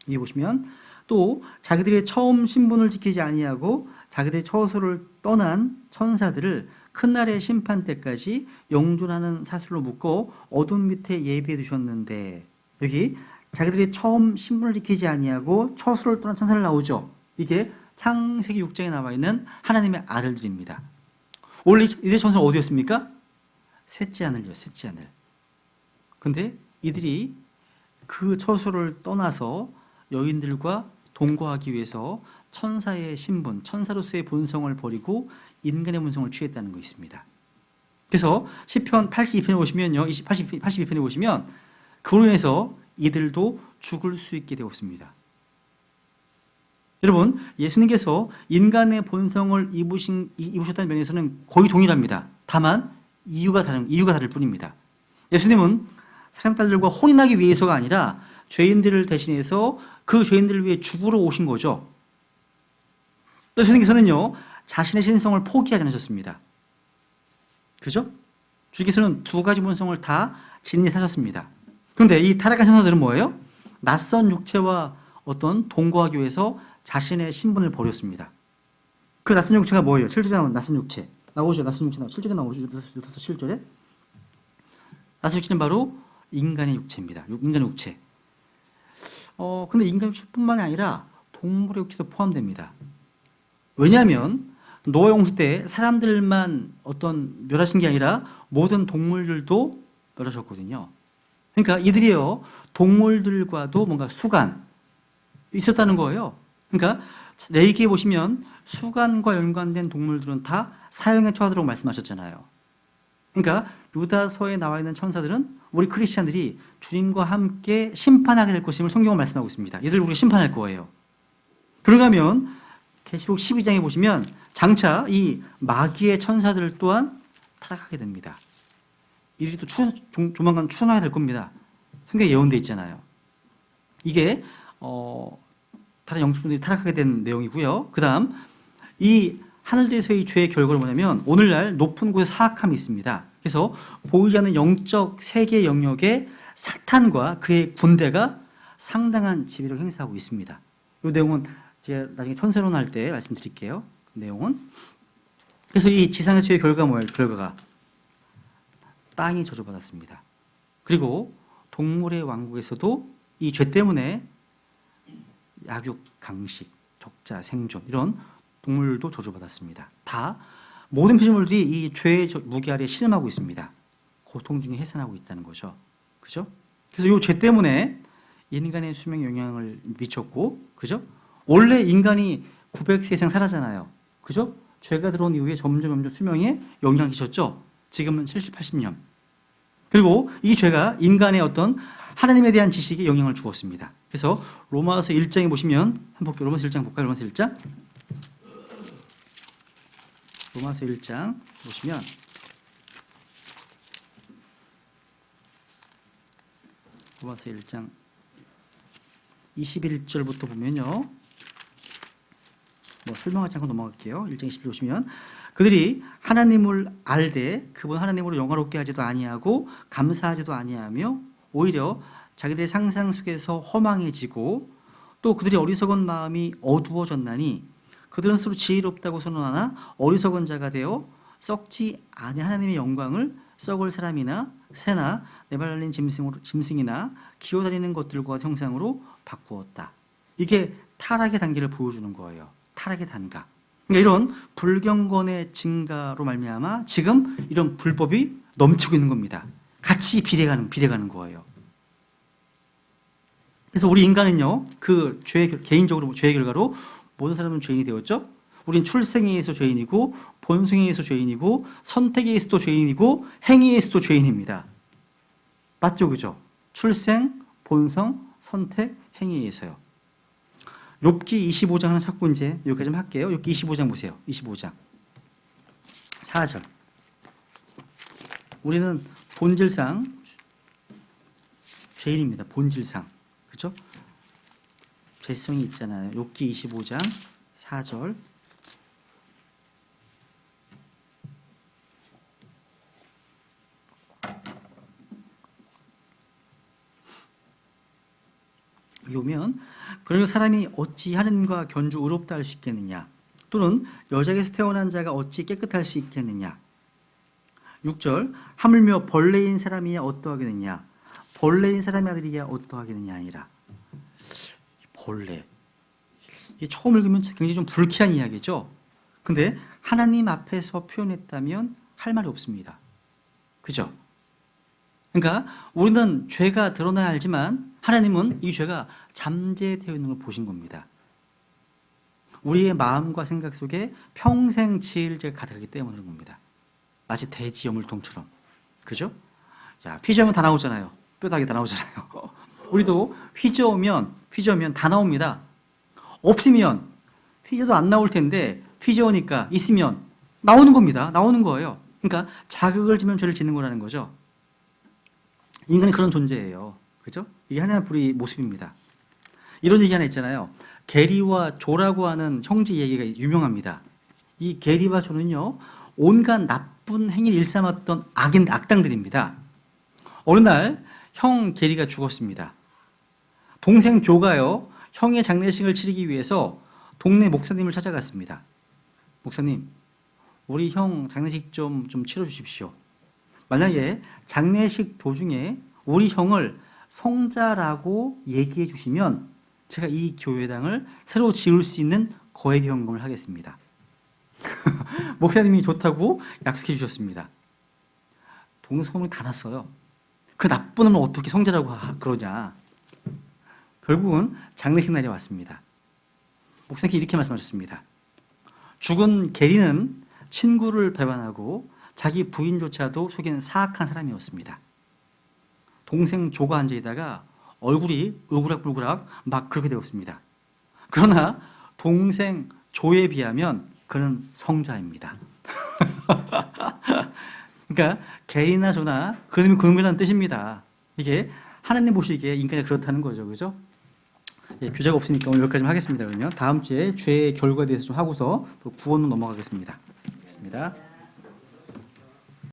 여기 보시면 또 자기들의 처음 신분을 지키지 아니하고 자기들의 처소를 떠난 천사들을 큰 날의 심판 때까지 영존하는 사슬로 묶어 어둠 밑에 예비해 두셨는데, 여기 자기들이 처음 신분을 지키지 아니하고 처소를 떠난 천사를 나오죠. 이게 창세기 6장에 나와 있는 하나님의 아들들입니다. 원래 이들의 천사는 어디였습니까? 셋째 하늘이요. 셋째 하늘. 근데 이들이 그 처소를 떠나서 여인들과 동거하기 위해서 천사의 신분, 천사로서의 본성을 버리고 인간의 본성을 취했다는 거 있습니다. 그래서 시편 82편에 보시면요, 82편에 보시면 그로 인해서 이들도 죽을 수 있게 되었습니다. 여러분, 예수님께서 인간의 본성을 입으셨다는 면에서는 거의 동일합니다. 다만 이유가 다를 뿐입니다. 예수님은 사람 딸들과 혼인하기 위해서가 아니라 죄인들을 대신해서 그 죄인들을 위해 죽으러 오신 거죠. 또 예수님께서는요, 자신의 신성을 포기하지 않으셨습니다. 그죠? 주께서는 두 가지 본성을 다 진히 사셨습니다. 그런데 이 타락한 천사들은 뭐예요? 낯선 육체와 동거하기 위해서 자신의 신분을 버렸습니다. 그 낯선 육체가 뭐예요? 7절에 나오는 낯선 육체. 나오죠? 낯선 육체 7절에 나오죠? 유다서 7절에. 낯선 육체는 바로 인간의 육체입니다. 인간의 육체. 근데 인간 육체뿐만이 아니라 동물의 육체도 포함됩니다. 왜냐하면 노아 홍수 때 사람들만 멸하신 게 아니라 모든 동물들도 멸하셨거든요. 그러니까 이들이요, 동물들과도 뭔가 수간 있었다는 거예요. 그러니까 레위기에 보시면 수간과 연관된 동물들은 다 사형에 처하도록 말씀하셨잖아요. 그러니까 유다서에 나와 있는 천사들은 우리 크리스찬들이 주님과 함께 심판하게 될 것임을 성경은 말씀하고 있습니다. 이들 우리가 심판할 거예요. 그러면 계시록 12장에 보시면 장차 이 마귀의 천사들 또한 타락하게 됩니다. 이들이 또 조만간 추순하게 될 겁니다. 성경에 예언되어 있잖아요. 이게 다른 영적들이 타락하게 된 내용이고요. 그 다음 이 하늘에서의 죄의 결과는 뭐냐면 오늘날 높은 곳에 사악함이 있습니다. 그래서 보이지 않는 영적 세계 영역에 사탄과 그의 군대가 상당한 지배력을 행사하고 있습니다. 이 내용은 제가 나중에 천세론 할 때 말씀드릴게요. 그 내용은. 그래서 이 지상의 죄의 결과가 뭐예요? 결과가 땅이 저주받았습니다. 그리고 동물의 왕국에서도 이 죄 때문에 약육, 강식, 적자, 생존 이런 동물도 저주받았습니다. 다 모든 피조물들이 이 죄의 무게 아래 신음하고 있습니다. 고통 중에 해산하고 있다는 거죠. 그죠? 그래서 이 죄 때문에 인간의 수명에 영향을 미쳤고, 그죠? 원래 인간이 900세 이상 살았잖아요. 그죠? 죄가 들어온 이후에 점점 수명에 영향을 끼쳤죠. 지금은 70, 80년. 그리고 이 죄가 인간의 어떤 하나님에 대한 지식에 영향을 주었습니다. 그래서 로마서 1장에 보시면 한번 볼게요. 로마서 1장 볼까요? 로마서 1장. 로마서 1장 보시면 로마서 1장 21절부터 보면요. 뭐 설명하지 않고 넘어갈게요. 1장 21절 보시면 그들이 하나님을 알되 그분 하나님으로 영화롭게 하지도 아니하고 감사하지도 아니하며 오히려 자기들의 상상 속에서 허망해지고 또 그들의 어리석은 마음이 어두워졌나니 그들은 스스로 지혜롭다고 선언하나 어리석은 자가 되어 썩지 아니 하나님의 영광을 썩을 사람이나 새나 네발랄린 짐승이나 기어다니는 것들과 형상으로 바꾸었다. 이게 타락의 단계를 보여주는 거예요. 타락의 단가. 그러니까 이런 불경건의 증가로 말미암아 지금 이런 불법이 넘치고 있는 겁니다. 같이 비례가는 거예요. 그래서 우리 인간은요, 그 개인적으로 죄의 결과로 모든 사람은 죄인이 되었죠. 우린 출생에 의해서 죄인이고 본성에 의해서 죄인이고 선택에 의해서도 죄인이고 행위에 의해서도 죄인입니다. 맞죠, 그죠? 출생, 본성, 선택, 행위에 의해서요. 욥기 25장 하나 찾고 이제 여기까지 좀 할게요. 욥기 25장 보세요. 25장 4절. 우리는 본질상 죄인입니다. 본질상. 그죠? 죄성이 있잖아요. 욥기 25장 4절. 여기 오면 그러니 사람이 어찌 하나님과 견주 의롭다 할 수 있겠느냐, 또는 여자에게서 태어난 자가 어찌 깨끗할 수 있겠느냐. 6절 하물며 벌레인 사람이야 어떠하겠느냐, 벌레인 사람의 아들이야 어떠하겠느냐 아니라. 벌레, 이게 처음 읽으면 굉장히 좀 불쾌한 이야기죠. 근데 하나님 앞에서 표현했다면 할 말이 없습니다. 그죠? 그러니까 우리는 죄가 드러나야 알지만 하나님은 이 죄가 잠재되어 있는 걸 보신 겁니다. 우리의 마음과 생각 속에 평생 지을 죄가 가득하기 때문에 그런 겁니다. 마치 대지 여물통처럼. 그죠? 야, 휘저으면 다 나오잖아요. 뼈다귀 다 나오잖아요. 우리도 휘저으면 다 나옵니다. 없으면 휘저도 안 나올 텐데 휘저으니까 있으면 나오는 겁니다. 나오는 거예요. 그러니까 자극을 주면 죄를 짓는 거라는 거죠. 인간이 그런 존재예요. 그죠? 이게 하나의 불의 모습입니다. 이런 얘기 하나 있잖아요. 게리와 조라고 하는 형제 얘기가 유명합니다. 이 게리와 조는요, 온갖 나쁜 행위를 일삼았던 악당들입니다. 어느 날 형 게리가 죽었습니다. 동생 조가요, 형의 장례식을 치르기 위해서 동네 목사님을 찾아갔습니다. 목사님, 우리 형 장례식 좀 치러주십시오. 만약에 장례식 도중에 우리 형을 성자라고 얘기해 주시면 제가 이 교회당을 새로 지을 수 있는 거액 현금을 하겠습니다. 목사님이 좋다고 약속해 주셨습니다. 동성이 다 났어요. 그 나쁜 놈을 어떻게 성자라고 그러냐. 결국은 장례식 날이 왔습니다. 목사님께 이렇게 말씀하셨습니다. 죽은 게리는 친구를 배반하고 자기 부인조차도 속이는 사악한 사람이었습니다. 동생 조가 앉아있다가 얼굴이 울그락불그락 막 그렇게 되었습니다. 그러나 동생 조에 비하면 그는 성자입니다. 그러니까 게리나 조나 그놈이 그놈이라는 뜻입니다. 이게 하나님 보시기에 인간이 그렇다는 거죠. 그죠? 예, 교재가 없으니까 오늘 여기까지 하겠습니다. 그러면 다음 주에 죄의 결과에 대해서 좀 하고서 또 구원으로 넘어가겠습니다. 알겠습니다.